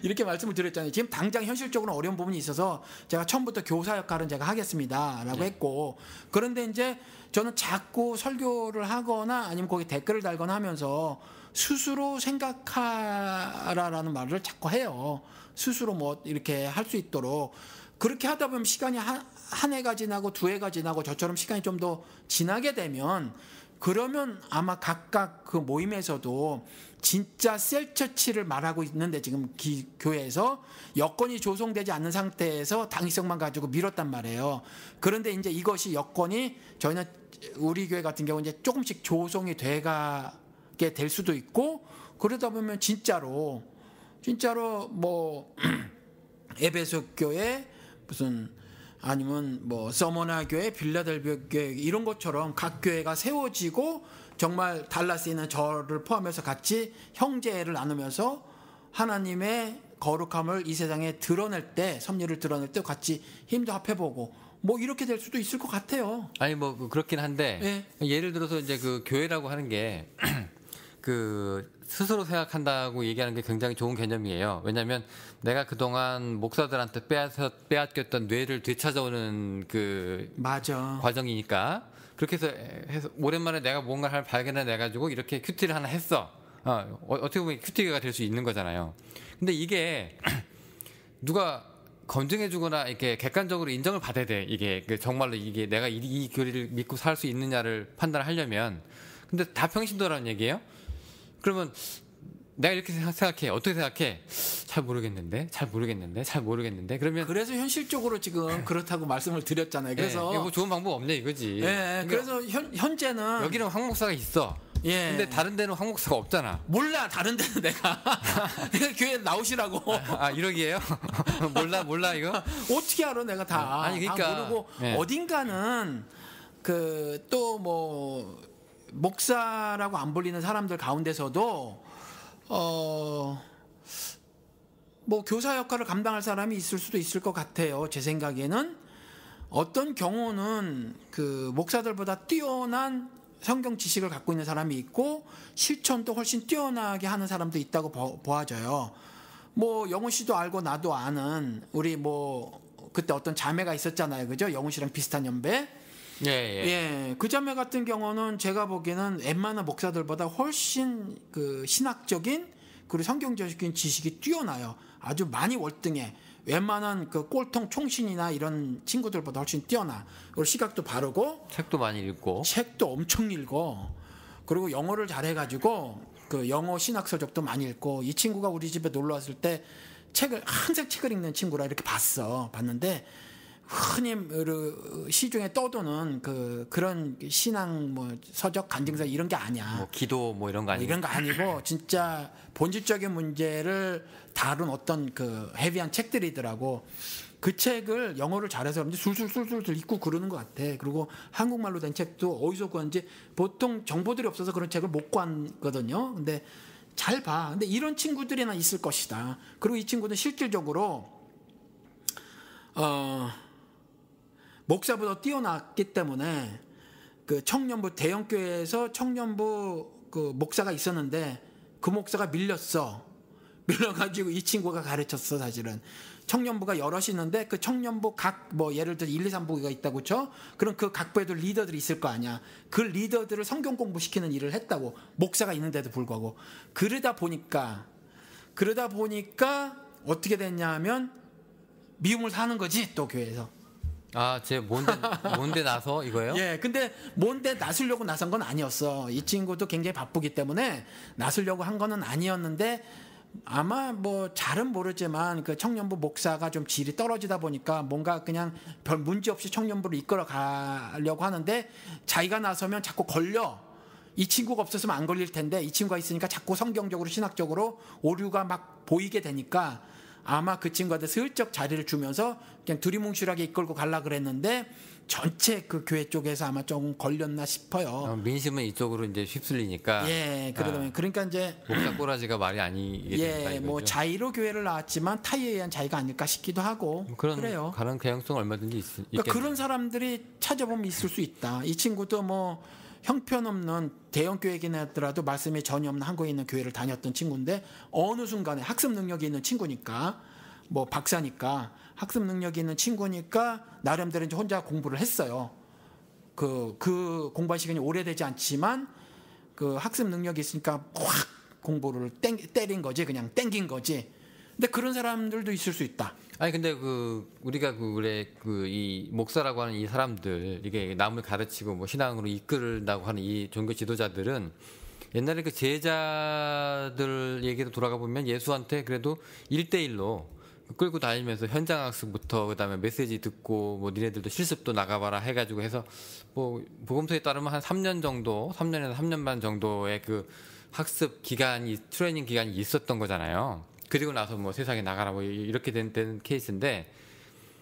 이렇게 말씀을 드렸잖아요. 지금 당장 현실적으로 어려운 부분이 있어서 제가 처음부터 교사 역할은 제가 하겠습니다라고 했고 그런데 이제 저는 자꾸 설교를 하거나 아니면 거기 댓글을 달거나 하면서 스스로 생각하라라는 말을 자꾸 해요. 스스로 뭐 이렇게 할 수 있도록 그렇게 하다 보면 시간이 한 해가 지나고 두 해가 지나고 저처럼 시간이 좀 더 지나게 되면 그러면 아마 각각 그 모임에서도 진짜 셀처치를 말하고 있는데 지금 교회에서 여건이 조성되지 않는 상태에서 당위성만 가지고 밀었단 말이에요. 그런데 이제 이것이 여건이 저희는 우리 교회 같은 경우 이제 조금씩 조성이 돼가게 될 수도 있고 그러다 보면 진짜로 뭐 에베소 교회 무슨 아니면 뭐 서머나 교회, 빌라델비아 교회 이런 것처럼 각 교회가 세워지고 정말 달라스에 있는 저를 포함해서 같이 형제를 나누면서 하나님의 거룩함을 이 세상에 드러낼 때 섭리를 드러낼 때 같이 힘도 합해보고 뭐 이렇게 될 수도 있을 것 같아요. 아니 뭐 그렇긴 한데 예를 들어서 이제 그 교회라고 하는 게 그 스스로 생각한다고 얘기하는 게 굉장히 좋은 개념이에요. 왜냐하면 내가 그동안 목사들한테 빼앗겼던 뇌를 되찾아오는 그 맞아. 과정이니까 그렇게 해서 오랜만에 내가 뭔가를 발견해내가지고 이렇게 큐티를 하나 했어. 어떻게 보면 큐티가 될 수 있는 거잖아요. 근데 이게 누가 검증해주거나 이렇게 객관적으로 인정을 받아야 돼. 이게 정말로 이게 내가 이 교리를 믿고 살 수 있느냐를 판단하려면. 근데 다 평신도라는 얘기예요. 그러면 내가 이렇게 생각해. 어떻게 생각해? 잘 모르겠는데. 그러면 그래서 현실적으로 지금 그렇다고 말씀을 드렸잖아요. 그래서 뭐 좋은 방법 없냐 이거지. 그러니까 그래서 현재는 여기는 황 목사가 있어. 근데 다른 데는 황 목사가 없잖아. 몰라 다른 데는 내가 교회 나오시라고. 이러기에요? 몰라 이거? 어떻게 알아 내가 다. 아니 그러니까 다 모르고 어딘가는 그 또 뭐 목사라고 안 불리는 사람들 가운데서도 뭐 교사 역할을 감당할 사람이 있을 수도 있을 것 같아요. 제 생각에는 어떤 경우는 그 목사들보다 뛰어난 성경 지식을 갖고 있는 사람이 있고 실천도 훨씬 뛰어나게 하는 사람도 있다고 보아져요. 뭐 영훈 씨도 알고 나도 아는 우리 뭐 그때 어떤 자매가 있었잖아요. 그죠? 영훈 씨랑 비슷한 연배. 그 자매 같은 경우는 제가 보기에는 웬만한 목사들보다 훨씬 그 신학적인 그리고 성경적인 지식이 뛰어나요. 아주 많이 월등해. 웬만한 그 꼴통 총신이나 이런 친구들보다 훨씬 뛰어나. 그리고 시각도 바르고 책도 많이 읽고 책도 엄청 읽어. 그리고 영어를 잘해가지고 그 영어 신학서적도 많이 읽고 이 친구가 우리 집에 놀러 왔을 때 항상 책을 읽는 친구라 이렇게 봤는데 흔히 시중에 떠도는 그런 신앙 뭐 서적 간증서 이런 게 아니야. 뭐 기도 뭐 이런 거 아니고. 이런 거 아니고 진짜 본질적인 문제를 다룬 어떤 그 헤비한 책들이더라고. 그 책을 영어를 잘해서 그런지 술술 읽고 그러는 것 같아. 그리고 한국말로 된 책도 어디서 구하는지 보통 정보들이 없어서 그런 책을 못 구하거든요. 근데 잘 봐. 근데 이런 친구들이나 있을 것이다. 그리고 이 친구는 실질적으로 목사보다 뛰어났기 때문에 그 청년부 대형교회에서 청년부 그 목사가 있었는데 그 목사가 밀려가지고 이 친구가 가르쳤어. 사실은 청년부가 여럿이 있는데 그 청년부 각 뭐 예를 들어 1, 2, 3부가 있다고 쳐. 그럼 그 각부에도 리더들이 있을 거 아니야. 그 리더들을 성경 공부시키는 일을 했다고. 목사가 있는데도 불구하고. 그러다 보니까 어떻게 됐냐 하면 미움을 사는 거지 또 교회에서. 제 뭔데 나서 이거예요? 예, 근데 뭔데 나서려고 나선 건 아니었어. 이 친구도 굉장히 바쁘기 때문에 나서려고 한 거는 아니었는데 아마 뭐 잘은 모르지만 그 청년부 목사가 좀 질이 떨어지다 보니까 뭔가 그냥 별 문제 없이 청년부를 이끌어 가려고 하는데 자기가 나서면 자꾸 걸려. 이 친구가 없었으면 안 걸릴 텐데 이 친구가 있으니까 자꾸 성경적으로 신학적으로 오류가 막 보이게 되니까 아마 그 친구한테 슬쩍 자리를 주면서 그냥 두리뭉실하게 이끌고 가려 그랬는데 전체 그 교회 쪽에서 아마 좀 걸렸나 싶어요. 민심은 이쪽으로 이제 휩쓸리니까. 예, 그러니까 이제 목사 꼬라지가 말이 아니게 된다 예, 이거죠. 뭐 자의로 교회를 나왔지만 타의에 의한 자의가 아닐까 싶기도 하고 그래요. 그런 개연성 얼마든지 그러니까 그런 사람들이 찾아보면 있을 수 있다. 이 친구도 뭐 형편없는 대형 교회긴 하더라도 말씀이 전혀 없는 한국에 있는 교회를 다녔던 친구인데 어느 순간에 학습 능력이 있는 친구니까 뭐 박사니까 학습 능력이 있는 친구니까 나름대로 이제 혼자 공부를 했어요. 그 공부한 시간이 오래되지 않지만 그 학습 능력이 있으니까 확 공부를 때린 거지, 그냥 땡긴 거지. 근데 그런 사람들도 있을 수 있다. 아니 근데 우리가 이 목사라고 하는 이 사람들 이게 남을 가르치고 뭐 신앙으로 이끌다고 하는 이 종교 지도자들은 옛날에 그 제자들 얘기로 돌아가 보면 예수한테 그래도 1대1로 끌고 다니면서 현장 학습부터 그다음에 메시지 듣고 뭐 니네들도 실습도 나가봐라 해가지고 해서 뭐 복음서에 따르면 한 3년 정도, 3년에서 3년 반 정도의 그 학습 기간이 트레이닝 기간이 있었던 거잖아요. 그리고 나서 뭐 세상에 나가라 뭐 이렇게 된 케이스인데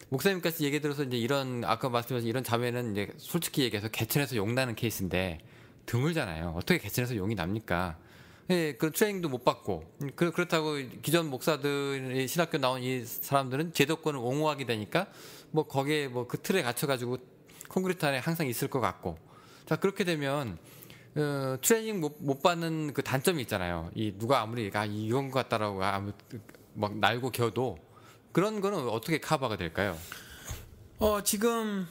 목사님까지 얘기 들어서 이제 이런 아까 말씀하신 이런 자매는 이제 솔직히 얘기해서 개천에서 용 나는 케이스인데 드물잖아요. 어떻게 개천에서 용이 납니까? 예, 그 트레이닝도 못 받고 그렇다고 기존 목사들이 신학교 나온 이 사람들은 제도권을 옹호하게 되니까 뭐 거기에 뭐 그 틀에 갇혀가지고 콘크리트 안에 항상 있을 것 같고 자 그렇게 되면 트레이닝 못 받는 그 단점이 있잖아요. 이 누가 아무리 이건 것 같다라고 막 날고 겨도 그런 거는 어떻게 커버가 될까요? 지금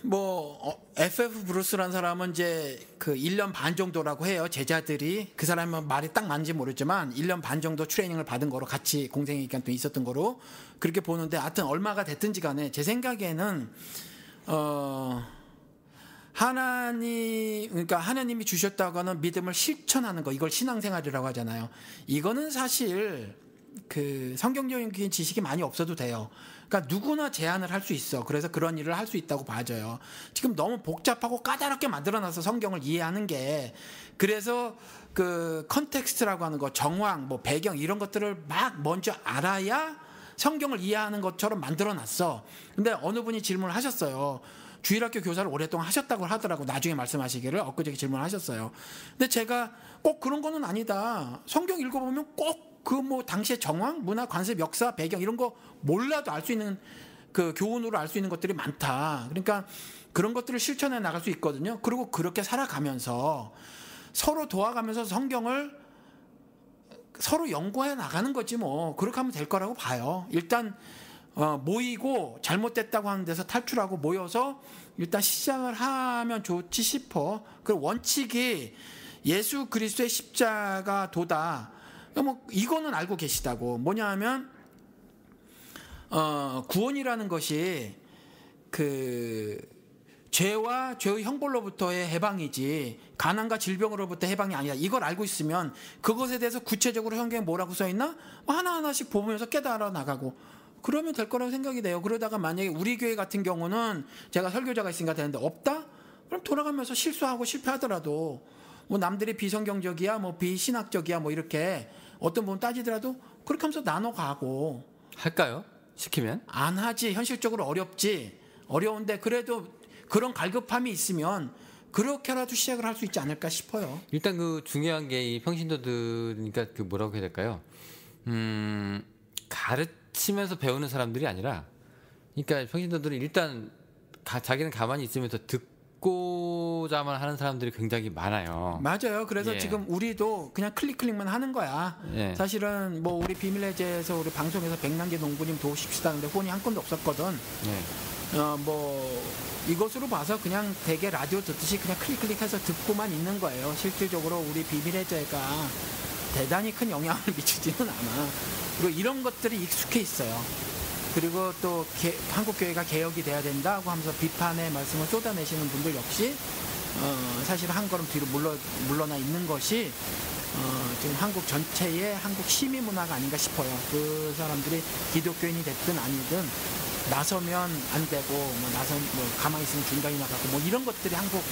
FF 브루스라는 사람은 이제 그 1년 반 정도라고 해요. 제자들이 그 사람은 말이 딱 맞는지 모르지만 1년 반 정도 트레이닝을 받은 거로 같이 공생의 기간 동안 있었던 거로 그렇게 보는데 하여튼 얼마가 됐든지 간에 제 생각에는 그러니까 하나님이 주셨다고 하는 믿음을 실천하는 거, 이걸 신앙생활이라고 하잖아요. 이거는 사실 그 성경적인 지식이 많이 없어도 돼요. 그러니까 누구나 제안을 할 수 있어. 그래서 그런 일을 할 수 있다고 봐져요. 지금 너무 복잡하고 까다롭게 만들어놔서 성경을 이해하는 게 그래서 그 컨텍스트라고 하는 거, 정황, 뭐 배경 이런 것들을 막 먼저 알아야 성경을 이해하는 것처럼 만들어놨어. 근데 어느 분이 질문을 하셨어요. 주일학교 교사를 오랫동안 하셨다고 하더라고. 나중에 말씀하시기를 엊그저께 질문을 하셨어요. 근데 제가 꼭 그런 거는 아니다. 성경 읽어보면 꼭 그 뭐 당시의 정황, 문화, 관습, 역사, 배경 이런 거 몰라도 알 수 있는 그 교훈으로 알 수 있는 것들이 많다. 그러니까 그런 것들을 실천해 나갈 수 있거든요. 그리고 그렇게 살아가면서 서로 도와가면서 성경을 서로 연구해 나가는 거지 뭐. 그렇게 하면 될 거라고 봐요. 일단 모이고 잘못됐다고 하는 데서 탈출하고 모여서 일단 시작을 하면 좋지 싶어. 그 원칙이 예수 그리스도의 십자가 도다. 뭐 이거는 알고 계시다고. 뭐냐 하면 구원이라는 것이 그 죄와 죄의 형벌로부터의 해방이지 가난과 질병으로부터 해방이 아니다. 이걸 알고 있으면 그것에 대해서 구체적으로 성경에 뭐라고 써 있나 하나하나씩 보면서 깨달아 나가고 그러면 될 거라고 생각이 돼요. 그러다가 만약에 우리 교회 같은 경우는 제가 설교자가 있으니까 되는데 없다? 그럼 돌아가면서 실수하고 실패하더라도 뭐 남들이 비성경적이야 뭐 비신학적이야 뭐 이렇게 어떤 부분 따지더라도 그렇게 하면서 나눠가고. 할까요? 시키면? 안 하지. 현실적으로 어렵지. 어려운데 그래도 그런 갈급함이 있으면 그렇게라도 시작을 할 수 있지 않을까 싶어요. 일단 그 중요한 게 이 평신도들이니까 그 뭐라고 해야 될까요? 가르치면서 배우는 사람들이 아니라 그러니까 평신도들은 일단 자기는 가만히 있으면서 듣고자만 하는 사람들이 굉장히 많아요. 맞아요. 그래서 예. 지금 우리도 그냥 클릭만 하는 거야. 예. 사실은 뭐 우리 비밀레제에서 우리 방송에서 백남기 농부님 도우십시다 하는데 혼이 한 건도 없었거든. 예. 뭐 이것으로 봐서 그냥 되게 라디오 듣듯이 그냥 클릭해서 듣고만 있는 거예요. 실질적으로 우리 비밀레제가 대단히 큰 영향을 미치지는 않아. 그리고 이런 것들이 익숙해 있어요. 그리고 또 한국 교회가 개혁이 돼야 된다고 하면서 비판의 말씀을 쏟아내시는 분들 역시 사실 한 걸음 뒤로 물러나 있는 것이 지금 한국 전체의 한국 시민 문화가 아닌가 싶어요. 그 사람들이 기독교인이 됐든 아니든 나서면 안 되고 뭐 가만히 있으면 중간이 나가고 뭐 이런 것들이 한국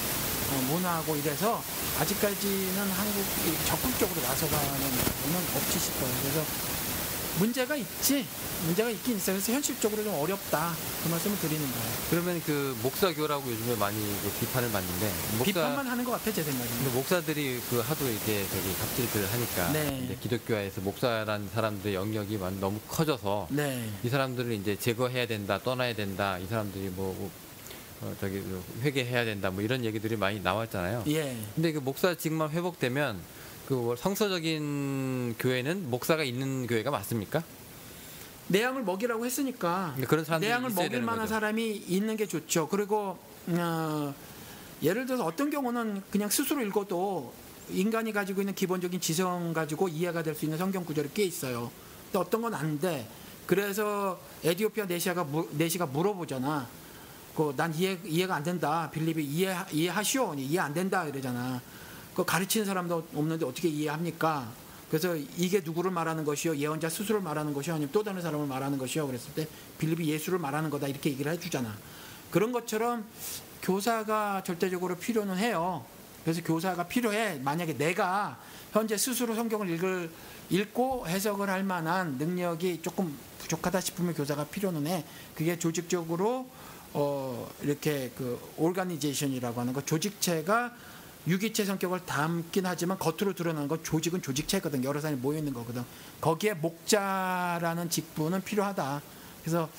문화하고 이래서 아직까지는 한국이 적극적으로 나서가는 건 없지 싶어요. 그래서 문제가 있긴 있어요. 그래서 현실적으로 좀 어렵다 그 말씀을 드리는 거예요. 그러면 그 목사교라고 요즘에 많이 그 비판을 받는데 비판만 하는 것 같아 제 생각에는. 근데 목사들이 그 하도 이제 저기 갑질을 하니까 네. 이제 기독교에서 목사라는 사람들의 영역이 너무 커져서 네. 이 사람들을 이제 제거해야 된다, 떠나야 된다, 이 사람들이 저기 회개해야 된다, 뭐 이런 얘기들이 많이 나왔잖아요. 예. 근데 그 목사직만 회복되면 그 성서적인 교회는 목사가 있는 교회가 맞습니까? 내 양을 먹이라고 했으니까 그런 사람들이 내 양을 있어야 먹일 되는 만한 거죠. 사람이 있는 게 좋죠. 그리고 예를 들어서 어떤 경우는 그냥 스스로 읽어도 인간이 가지고 있는 기본적인 지성 가지고 이해가 될 수 있는 성경 구절이 꽤 있어요. 근데 어떤 건 안 돼. 그래서 에디오피아 내시가 물어보잖아. 난 이해가 안 된다. 빌립이 이해하시오. 이해 안 된다 이러잖아. 그 가르치는 사람도 없는데 어떻게 이해합니까? 그래서 이게 누구를 말하는 것이요? 예언자 스스로를 말하는 것이요? 아니면 또 다른 사람을 말하는 것이요? 그랬을 때 빌립이 예수를 말하는 거다 이렇게 얘기를 해주잖아. 그런 것처럼 교사가 절대적으로 필요는 해요. 그래서 교사가 필요해. 만약에 내가 현재 스스로 성경을 읽고 해석을 할 만한 능력이 조금 부족하다 싶으면 교사가 필요는 해. 그게 조직적으로 이렇게 그 오르가니제이션이라고 하는 거, 조직체가 유기체 성격을 담긴 하지만 겉으로 드러나는 건 조직은 조직체거든. 여러 사람이 모여 있는 거거든. 거기에 목자라는 직분은 필요하다. 그래서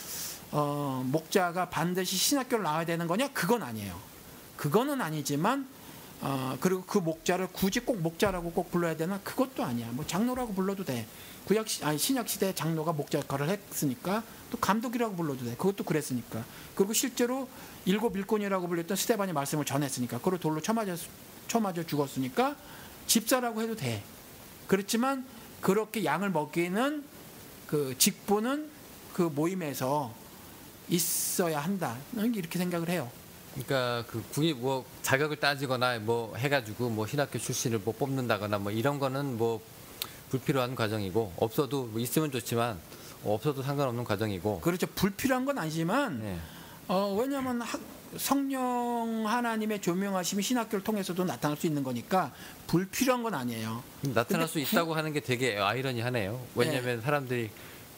목자가 반드시 신학교를 나와야 되는 거냐? 그건 아니에요. 그거는 아니지만 그리고 그 목자를 굳이 꼭 목자라고 꼭 불러야 되나? 그것도 아니야. 뭐 장로라고 불러도 돼. 신약 시대 장로가 목자 역할을 했으니까 또 감독이라고 불러도 돼. 그것도 그랬으니까. 그리고 실제로 일곱 일꾼이라고 불렸던 스데반이 말씀을 전했으니까. 그걸 돌로 쳐맞아 죽었으니까 집사라고 해도 돼. 그렇지만 그렇게 양을 먹이는 그 직분은 그 모임에서 있어야 한다. 이렇게 생각을 해요. 그러니까 그 군이 뭐 자격을 따지거나 뭐 해가지고 뭐 신학교 출신을 뭐 뽑는다거나 뭐 이런 거는 뭐 불필요한 과정이고, 없어도 뭐 있으면 좋지만 없어도 상관없는 과정이고. 그렇죠. 불필요한 건 아니지만 네. 왜냐하면 성령 하나님의 조명하심이 신학교를 통해서도 나타날 수 있는 거니까 불필요한 건 아니에요. 나타날 수 있다고 하는 게 되게 아이러니하네요. 왜냐하면 사람들이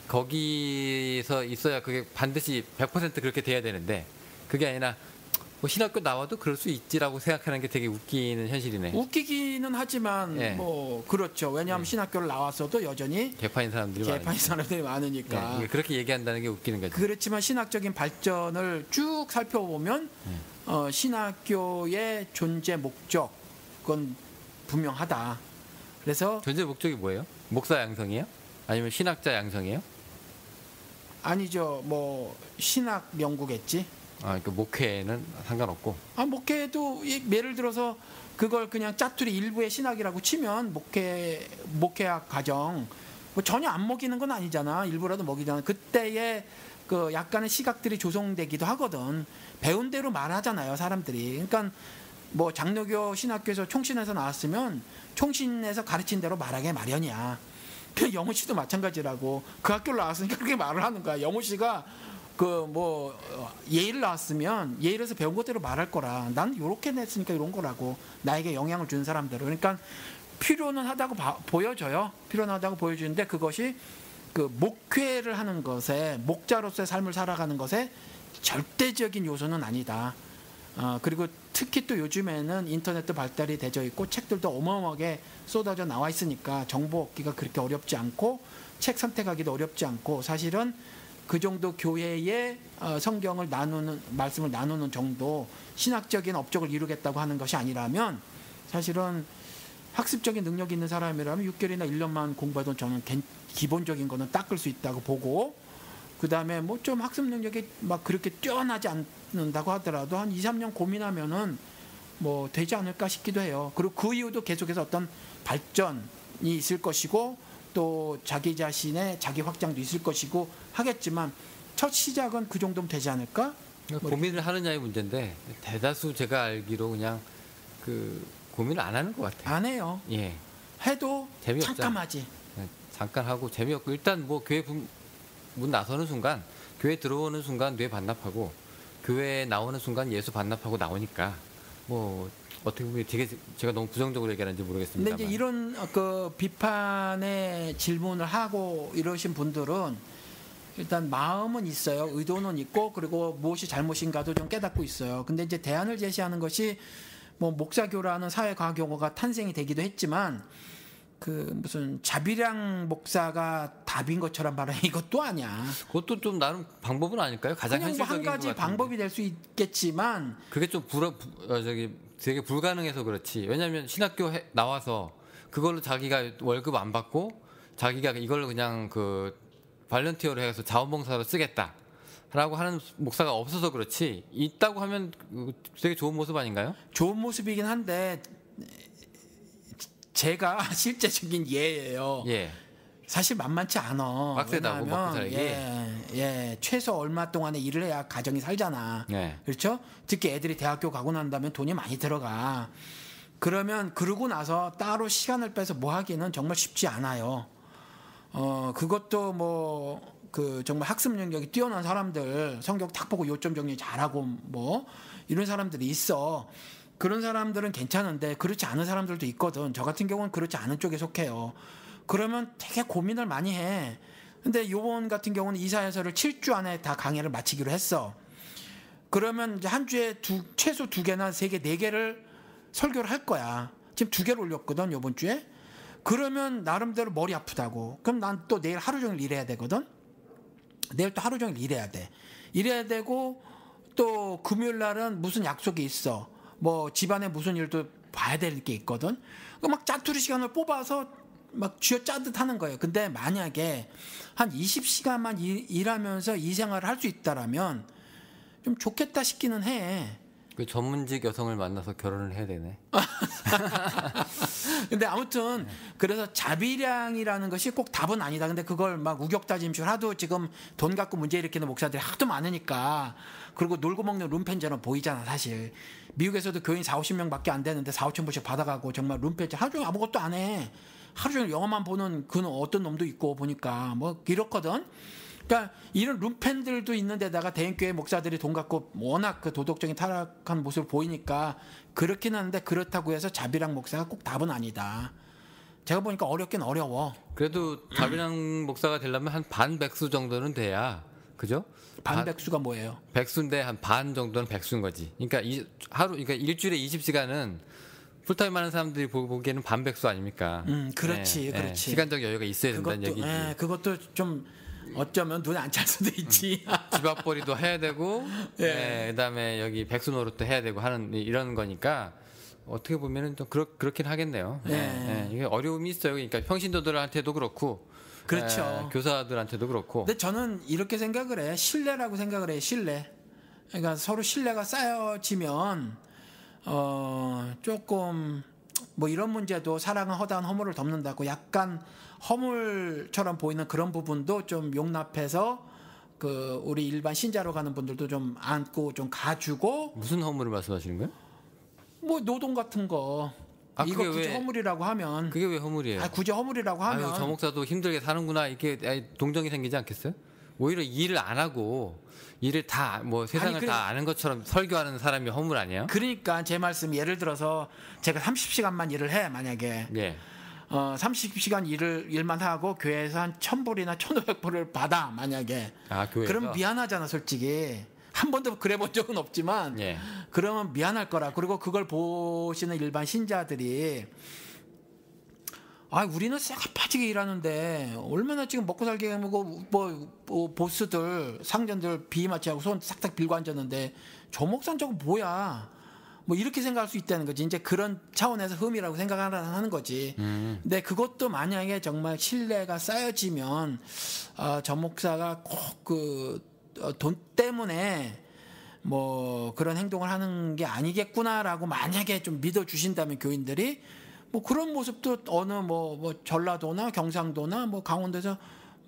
거기서 있어야 그게 반드시 100% 그렇게 돼야 되는데, 그게 아니라 뭐 신학교 나와도 그럴 수 있지라고 생각하는 게 되게 웃기는 현실이네. 웃기기는 하지만 네. 뭐 그렇죠. 왜냐하면 신학교를 나왔어도 여전히 개파인 사람들이 많으니까. 네, 그렇게 얘기한다는 게 웃기는 거죠. 그렇지만 신학적인 발전을 쭉 살펴보면 신학교의 존재 목적은 분명하다. 그래서 존재 목적이 뭐예요? 목사 양성이에요? 아니면 신학자 양성이에요? 아니죠. 뭐 신학 연구겠지. 그러니까 목회는 상관없고. 목회도 예를 들어서 그걸 그냥 짜투리 일부의 신학이라고 치면 목회학 과정 뭐 전혀 안 먹이는 건 아니잖아. 일부라도 먹이잖아. 그때의 그 약간의 시각들이 조성되기도 하거든. 배운 대로 말하잖아요, 사람들이. 그러니까 뭐 장로교 신학교에서 총신에서 나왔으면 총신에서 가르친 대로 말하게 마련이야. 그 영호 씨도 마찬가지라고. 그 학교를 나왔으니까 그렇게 말을 하는 거야. 영호 씨가 그 뭐 예의를 나왔으면 예의에서 배운 것대로 말할 거라. 난 이렇게 냈으니까 이런 거라고. 나에게 영향을 준 사람대로. 그러니까 필요는 하다고 보여져요. 필요는 하다고 보여주는데 그것이 그 목회를 하는 것에, 목자로서의 삶을 살아가는 것에 절대적인 요소는 아니다. 그리고 특히 또 요즘에는 인터넷도 발달이 되어 있고 책들도 어마어마하게 쏟아져 나와 있으니까 정보 얻기가 그렇게 어렵지 않고 책 선택하기도 어렵지 않고, 사실은 그 정도 교회의 성경을 말씀을 나누는 정도 신학적인 업적을 이루겠다고 하는 것이 아니라면, 사실은 학습적인 능력이 있는 사람이라면 6개월이나 1년만 공부해도 저는 기본적인 거는 닦을 수 있다고 보고, 그 다음에 뭐 좀 학습 능력이 막 그렇게 뛰어나지 않는다고 하더라도 한 2, 3년 고민하면은 뭐 되지 않을까 싶기도 해요. 그리고 그 이후도 계속해서 어떤 발전이 있을 것이고 또 자기 자신의 자기 확장도 있을 것이고 하겠지만, 첫 시작은 그 정도면 되지 않을까? 고민을 하느냐의 문제인데 대다수 제가 알기로 그냥 그 고민을 안 하는 것 같아요. 안 해요. 예, 해도 재미없잖아. 잠깐하지. 잠깐 하고 재미없고 일단 뭐 교회 문 나서는 순간 교회 들어오는 순간 뇌 반납하고 교회에 나오는 순간 예수 반납하고 나오니까 뭐 어떻게 보면 되게 제가 너무 부정적으로 얘기하는지 모르겠습니다. 근데 이제 이런 그 비판의 질문을 하고 이러신 분들은 일단 마음은 있어요. 의도는 있고 그리고 무엇이 잘못인가도 좀 깨닫고 있어요. 근데 이제 대안을 제시하는 것이 뭐 목사교라는 사회과학용어가 탄생이 되기도 했지만 그 무슨 자비량 목사가 답인 것처럼 말하는 이것도 아니야. 그것도 좀 나름 방법은 아닐까요? 가장 그냥 뭐 현실적인 한 가지 것 같은데. 방법이 될 수 있겠지만 그게 좀 되게 불가능해서 그렇지. 왜냐하면 신학교 나와서 그걸로 자기가 월급 안 받고 자기가 이걸로 그냥 그 발런티어로 해서 자원봉사로 쓰겠다라고 하는 목사가 없어서 그렇지. 있다고 하면 되게 좋은 모습 아닌가요? 좋은 모습이긴 한데 제가 실제적인 예예요. 예. 사실 만만치 않아. 빡세다고, 왜냐하면 먹고 살기. 예, 최소 얼마 동안의 일을 해야 가정이 살잖아. 네. 그렇죠? 특히 애들이 대학교 가고 난다면 돈이 많이 들어가. 그러면 그러고 나서 따로 시간을 빼서 뭐 하기는 정말 쉽지 않아요. 그것도 뭐 그 정말 학습 능력이 뛰어난 사람들, 성경 딱 보고 요점 정리 잘하고 뭐 이런 사람들이 있어. 그런 사람들은 괜찮은데 그렇지 않은 사람들도 있거든. 저 같은 경우는 그렇지 않은 쪽에 속해요. 그러면 되게 고민을 많이 해. 근데 요번 같은 경우는 이사야서를 7주 안에 다 강의를 마치기로 했어. 그러면 이제 한 주에 최소 2개나 3개, 4개를 설교를 할 거야. 지금 2개를 올렸거든, 요번 주에. 그러면 나름대로 머리 아프다고. 그럼 난 또 내일 하루 종일 일해야 되거든. 내일 또 하루 종일 일해야 돼. 일해야 되고 또 금요일 날은 무슨 약속이 있어. 뭐 집안에 무슨 일도 봐야 될 게 있거든. 막 짜투리 시간을 뽑아서 막 쥐어짜듯 하는 거예요. 근데 만약에 한 20시간만 일하면서 이 생활을 할 수 있다라면 좀 좋겠다 싶기는 해. 그 전문직 여성을 만나서 결혼을 해야 되네. 근데 아무튼 그래서 자비량이라는 것이 꼭 답은 아니다. 근데 그걸 막 우격다짐식으로 하도 지금 돈 갖고 문제 일으키는 목사들이 하도 많으니까 그리고 놀고 먹는 룸펜처럼 보이잖아 사실. 미국에서도 교인 4-50명밖에 안 되는데 4-5천 불씩 받아가고 정말 룸펜처 하루 종일 아무것도 안 해. 하루 종일 영화만 보는 그는 어떤 놈도 있고 보니까 뭐 이렇거든. 그러니까 이런 룸팬들도 있는 데다가 대형교회 목사들이 돈 갖고 워낙 그 도덕적인 타락한 모습을 보이니까 그렇긴 한데 그렇다고 해서 자비랑 목사가 꼭 답은 아니다. 제가 보니까 어렵긴 어려워. 그래도 자비랑 목사가 되려면 한 반 백수 정도는 돼야 그죠? 반백수가 뭐예요? 백수인데 한 반 정도는 백수인 거지. 그러니까 그러니까 일주일에 20시간은 풀타임 하는 사람들이 보기에는 반백수 아닙니까? 그렇지, 예, 예. 그렇지. 시간적 여유가 있어야 된다는 얘기지. 그것도 좀 어쩌면 눈에 안 찰 수도 있지. 집 앞벌이도 해야 되고, 예. 그다음에 여기 백수 노릇도 해야 되고 하는 이런 거니까 어떻게 보면은 좀 그렇긴 하겠네요. 예. 이게 어려움이 있어요. 그러니까 평신도들한테도 그렇고, 그렇죠. 교사들한테도 그렇고. 근데 저는 이렇게 생각을 해. 신뢰라고 생각을 해. 신뢰. 그러니까 서로 신뢰가 쌓여지면 조금 뭐 이런 문제도 사랑은 허다한 허물을 덮는다고 약간 허물처럼 보이는 그런 부분도 좀 용납해서 그 우리 일반 신자로 가는 분들도 좀 안고 좀 가주고 무슨 허물을 말씀하시는 거예요? 뭐 노동 같은 거 이거 굳이 허물이라고 하면 그게 왜 허물이에요? 굳이 허물이라고 하면 아유, 저 목사도 힘들게 사는구나 이렇게 동정이 생기지 않겠어요? 오히려 일을 안 하고 일을 다 뭐 세상을 다 아는 것처럼 설교하는 사람이 허물 아니에요? 그러니까 제 말씀 예를 들어서 제가 30시간만 일을 해 만약에 예. 30시간 일만 하고 교회에서 한 1,000불이나 1,500불을 받아 만약에 교회에서? 그럼 미안하잖아 솔직히 한 번도 그래 본 적은 없지만 예. 그러면 미안할 거라. 그리고 그걸 보시는 일반 신자들이 우리는 쇠가 빠지게 일하는데 얼마나 지금 먹고 살게 하고 뭐 보스들 상전들 비마치하고 손 싹싹 빌고 앉았는데 저 목사는 저거 뭐야 뭐 이렇게 생각할 수 있다는 거지. 이제 그런 차원에서 흠이라고 생각하는 거지. 근데 그것도 만약에 정말 신뢰가 쌓여지면 저 목사가 꼭 그 돈 때문에 뭐 그런 행동을 하는 게 아니겠구나라고 만약에 좀 믿어주신다면 교인들이 뭐 그런 모습도 어느 뭐 전라도나 경상도나 뭐 강원도에서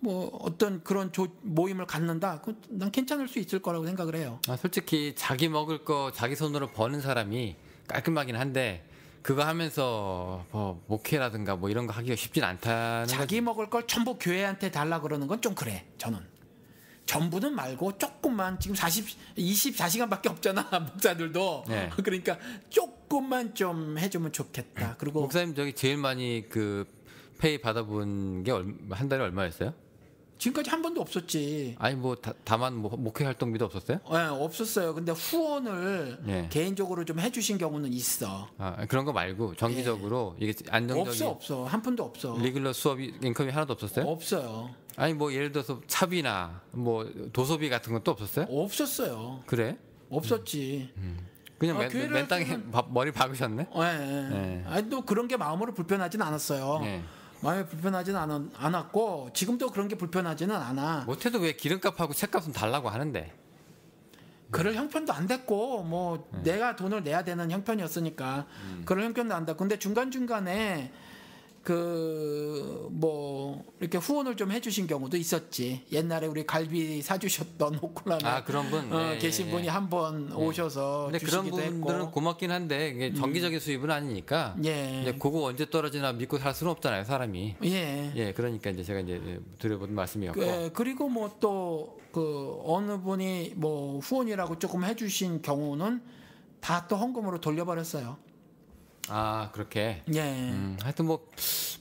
뭐 어떤 그런 모임을 갖는다. 난 괜찮을 수 있을 거라고 생각을 해요. 솔직히 자기 먹을 거 자기 손으로 버는 사람이 깔끔하긴 한데 그거 하면서 뭐 목회라든가 뭐 이런 거 하기가 쉽진 않다는 자기 거지. 먹을 걸 전부 교회한테 달라 그러는 건 좀 그래. 저는 전부는 말고 조금만 지금 24시간밖에 없잖아 목사들도. 네. 그러니까 조금만 좀 해주면 좋겠다. 그리고 목사님 저기 제일 많이 그 페이 받아본 게 한 달에 얼마였어요? 지금까지 한 번도 없었지. 아니 뭐 다만 뭐 목회 활동비도 없었어요? 네, 없었어요. 근데 후원을 예. 개인적으로 좀 해주신 경우는 있어. 그런 거 말고 정기적으로 이게 안정적인 없어. 한 푼도 없어. 리귤러 수업이 인컴이 하나도 없었어요? 없어요. 아니 뭐 예를 들어서 차비나 뭐 도서비 같은 건 또 없었어요? 없었어요. 그래? 없었지. 그냥 교회를 맨 땅에 머리 박으셨네? 네. 아니 또 그런 게 마음으로 불편하진 않았어요. 네. 마음에 불편하지는 않았고 지금도 그런 게 불편하지는 않아. 못해도 왜 기름값하고 책값은 달라고 하는데? 그럴 형편도 안 됐고 뭐 내가 돈을 내야 되는 형편이었으니까 그럴 형편도 안 됐고 근데 중간중간에 그 뭐 이렇게 후원을 좀 해주신 경우도 있었지. 옛날에 우리 갈비 사주셨던 호클라에 그런 분 계신 분이 한 번 오셔서 근데 그런 주시기도 분들은 했고. 고맙긴 한데 이게 정기적인 수입은 아니니까. 예. 근데 그거 언제 떨어지나 믿고 살 수는 없잖아요, 사람이. 예. 그러니까 이제 제가 이제 드려본 말씀이었고. 그리고 뭐 또 그 어느 분이 뭐 후원이라고 조금 해주신 경우는 다 또 헌금으로 돌려버렸어요. 그렇게. 예. 하여튼 뭐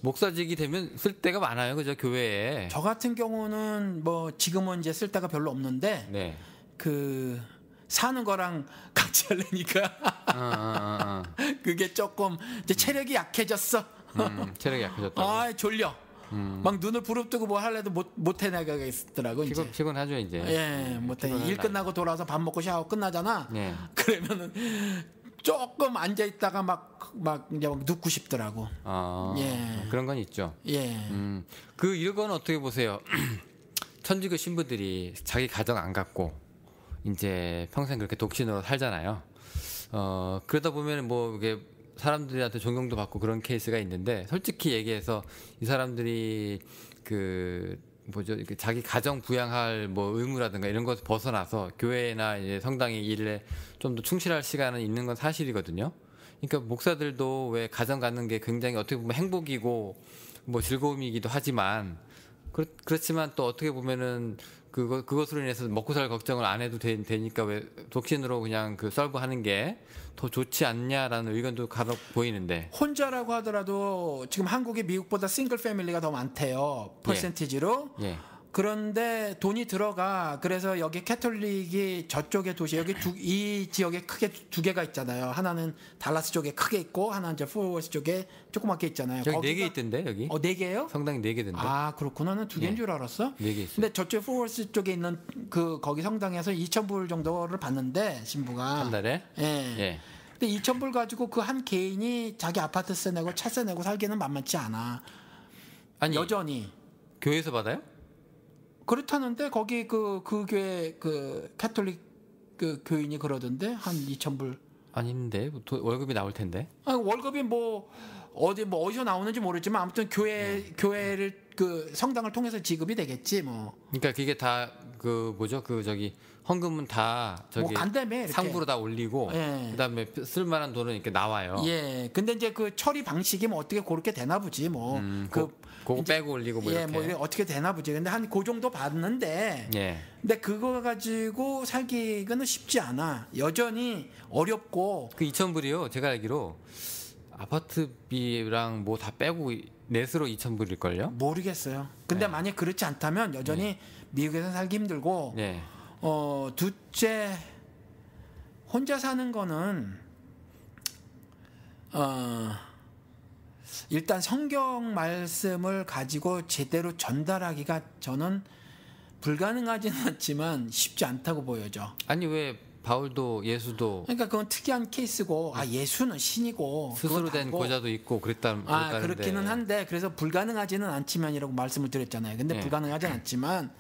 목사직이 되면 쓸 데가 많아요, 그죠, 교회에. 저 같은 경우는 뭐 지금은 이제 쓸 데가 별로 없는데 네. 그 사는 거랑 같이 하려니까 그게 조금 이제 체력이 약해졌어. 체력이 약해졌다고. 졸려. 막 눈을 부릅뜨고 뭐 할래도 못 해나가겠더라고 이제. 피곤하죠 이제. 못해. 일 끝나고 돌아와서 밥 먹고 샤워 끝나잖아. 네. 그러면은 조금 앉아 있다가 막 이제 막 눕고 싶더라고. 그런 건 있죠. 예. 그 이건 어떻게 보세요? 천주교 신부들이 자기 가정 안 갖고 이제 평생 그렇게 독신으로 살잖아요. 그러다 보면 뭐 이게 사람들한테 존경도 받고 그런 케이스가 있는데 솔직히 얘기해서 이 사람들이 그 뭐죠, 이렇게 자기 가정 부양할 뭐 의무라든가 이런 것을 벗어나서 교회나 이제 성당의 일에 좀 더 충실할 시간은 있는 건 사실이거든요. 그러니까 목사들도 왜 가정 갖는 게 굉장히 어떻게 보면 행복이고 뭐 즐거움이기도 하지만 그렇지만 또 어떻게 보면은 그것으로 인해서 먹고 살 걱정을 안 해도 되니까 왜 독신으로 그냥 그 썰브하는 게 더 좋지 않냐라는 의견도 간혹 보이는데. 혼자라고 하더라도 지금 한국이 미국보다 싱글 패밀리가 더 많대요. 퍼센티지로. 예. 그런데 돈이 들어가. 그래서 여기 캐톨릭이 저쪽의 도시 여기 이 지역에 크게 두 개가 있잖아요. 하나는 달라스 쪽에 크게 있고 하나는 이제 포워스 쪽에 조그맣게 있잖아요. 여기 4개 있던데 여기. 4개예요? 성당이 4개던데. 그렇구나. 나는 2개인 줄 알았어. 4개 있어요. 근데 저쪽 포워스 쪽에 있는 거기 성당에서 2,000불 정도를 받는데 신부가 한 달에? 예. 근데 2,000불 가지고 그 한 개인이 자기 아파트세 내고 차세 내고 살기는 만만치 않아. 아니 여전히 교회에서 받아요? 그렇다는데 거기 그 교회 그 캐톨릭 그 교인이 그러던데 한 2,000불. 아닌데 월급이 나올 텐데. 월급이 뭐 어디서 나오는지 모르지만 아무튼 교회를 그 성당을 통해서 지급이 되겠지 뭐. 그러니까 그게 다 그 뭐죠, 그 저기 헌금은 다 저기 뭐 간다며 이렇게. 상부로 다 올리고 그다음에 쓸만한 돈은 이렇게 나와요. 예. 근데 이제 그 처리 방식이 뭐 어떻게 그렇게 되나 보지 뭐. 그거 빼고 올리고 뭐 이렇게. 뭐 어떻게 되나 보지. 근데 한 그 정도 받는데. 근데 그거 가지고 살기는 쉽지 않아. 여전히 어렵고. 그 2,000불이요. 제가 알기로 아파트비랑 뭐 다 빼고 넷으로 2,000불일 걸요? 모르겠어요. 근데 만약 그렇지 않다면 여전히 미국에서 살기 힘들고. 둘째 혼자 사는 거는 일단 성경 말씀을 가지고 제대로 전달하기가 저는 불가능하지는 않지만 쉽지 않다고 보여져. 아니 왜 바울도 예수도 그러니까 그건 특이한 케이스고 예수는 신이고 스스로 된 고자도 있고 그랬다는데. 그렇기는 한데 그래서 불가능하지는 않지만이라고 말씀을 드렸잖아요. 근데 불가능하진 않지만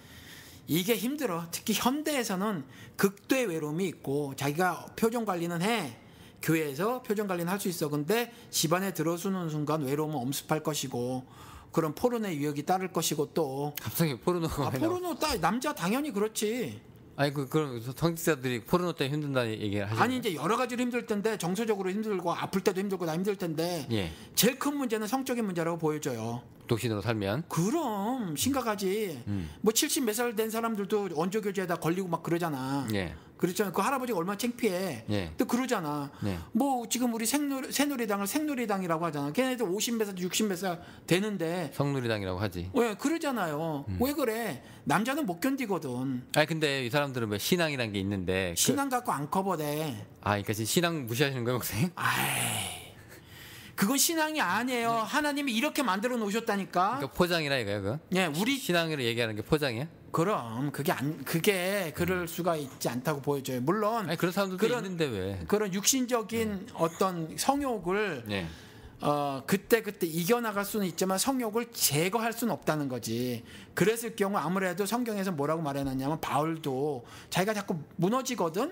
이게 힘들어. 특히 현대에서는 극도의 외로움이 있고 자기가 표정 관리는 해. 교회에서 표정 관리는 할 수 있어. 근데 집안에 들어서는 순간 외로움은 엄습할 것이고 그런 포르노의 유혹이 따를 것이고 또 갑자기 포르노가 왜 나와? 포르노 남자 당연히 그렇지. 아니 그럼 성직자들이 포르노 때문에 힘든다는 얘기를 하시는 아니 이제 여러 가지로 힘들 텐데 정서적으로 힘들고 아플 때도 힘들고 다 힘들 텐데 예. 제일 큰 문제는 성적인 문제라고 보여져요. 독신으로 살면 그럼 심각하지. 뭐 70 몇 살 된 사람들도 원조교제에다 걸리고 막 그러잖아. 예. 그렇잖아. 그 할아버지가 얼마나 창피해. 예. 또 그러잖아. 예. 뭐 지금 우리 새누리당을 생누리당이라고 하잖아. 걔네들 50 몇 살, 60 몇 살 되는데 성누리당이라고 하지. 왜 그러잖아요. 왜 그래? 남자는 못 견디거든. 아니 근데 이 사람들은 뭐 신앙이란 게 있는데 신앙 갖고 안 커버돼. 그러니까 지금 신앙 무시하시는 거예요, 목사님? 그건 신앙이 아니에요. 하나님이 이렇게 만들어 놓으셨다니까. 그러니까 포장이라 이거예요, 그? 예, 우리 신앙으로 얘기하는 게 포장이야? 그럼 그게 그럴 수가 있지 않다고 보여져요. 물론 아니 그런 사람들도 있는데 왜? 그런 육신적인 어떤 성욕을 예. 그때 이겨나갈 수는 있지만 성욕을 제거할 수는 없다는 거지. 그랬을 경우 아무래도 성경에서 뭐라고 말해놨냐면 바울도 자기가 자꾸 무너지거든.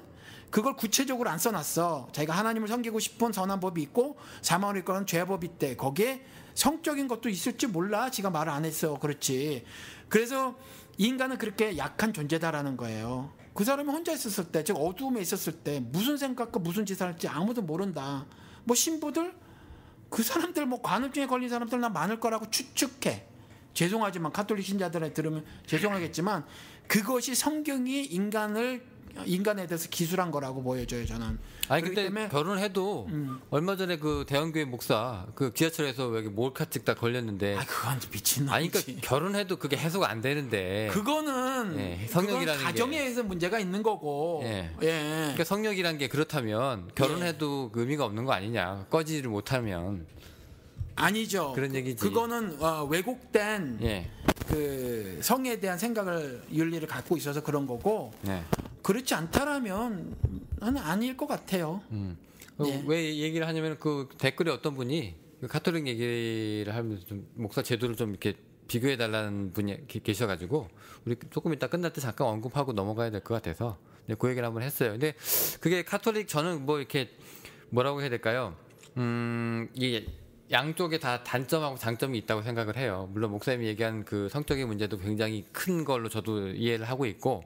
그걸 구체적으로 안 써놨어. 자기가 하나님을 섬기고 싶은 선한 법이 있고 사망을 이끄는 죄법이 있대. 거기에 성적인 것도 있을지 몰라. 지가 말을 안 했어. 그렇지. 그래서 인간은 그렇게 약한 존재다라는 거예요. 그 사람이 혼자 있었을 때, 즉 어두움에 있었을 때 무슨 생각과 무슨 짓을 할지 아무도 모른다. 뭐 신부들 그 사람들 뭐 관우증에 걸린 사람들 난 많을 거라고 추측해. 죄송하지만 카톨릭 신자들한테 들으면 죄송하겠지만 그것이 성경이 인간에 대해서 기술한 거라고 보여져요. 저는. 아니 근데 결혼해도 얼마 전에 그 대형교회 목사 그 지하철에서 여기 몰카 찍다 걸렸는데. 그건 미친놈이지. 아니 그러니까 결혼해도 그게 해소가 안 되는데. 그거는 성욕이라는 그건 가정에 의해서 문제가 있는 거고. 예. 예. 그러니까 성욕이란 게 그렇다면 결혼해도 그 의미가 없는 거 아니냐. 꺼지를 못하면. 아니죠. 그런 얘기지. 그거는 왜곡된 예. 그 성에 대한 윤리를 갖고 있어서 그런 거고. 예. 그렇지 않다라면 나는 아닐 것 같아요. 예. 왜 얘기를 하냐면 그 댓글에 어떤 분이 그 카톨릭 얘기를 하면서 좀 목사 제도를 좀 이렇게 비교해 달라는 분이 계셔가지고 우리 조금 이따 끝날 때 잠깐 언급하고 넘어가야 될 것 같아서 그 얘기를 한번 했어요. 근데 그게 카톨릭 저는 뭐 이렇게 뭐라고 해야 될까요? 이 양쪽에 다 단점하고 장점이 있다고 생각을 해요. 물론 목사님이 얘기한 그 성적인 문제도 굉장히 큰 걸로 저도 이해를 하고 있고.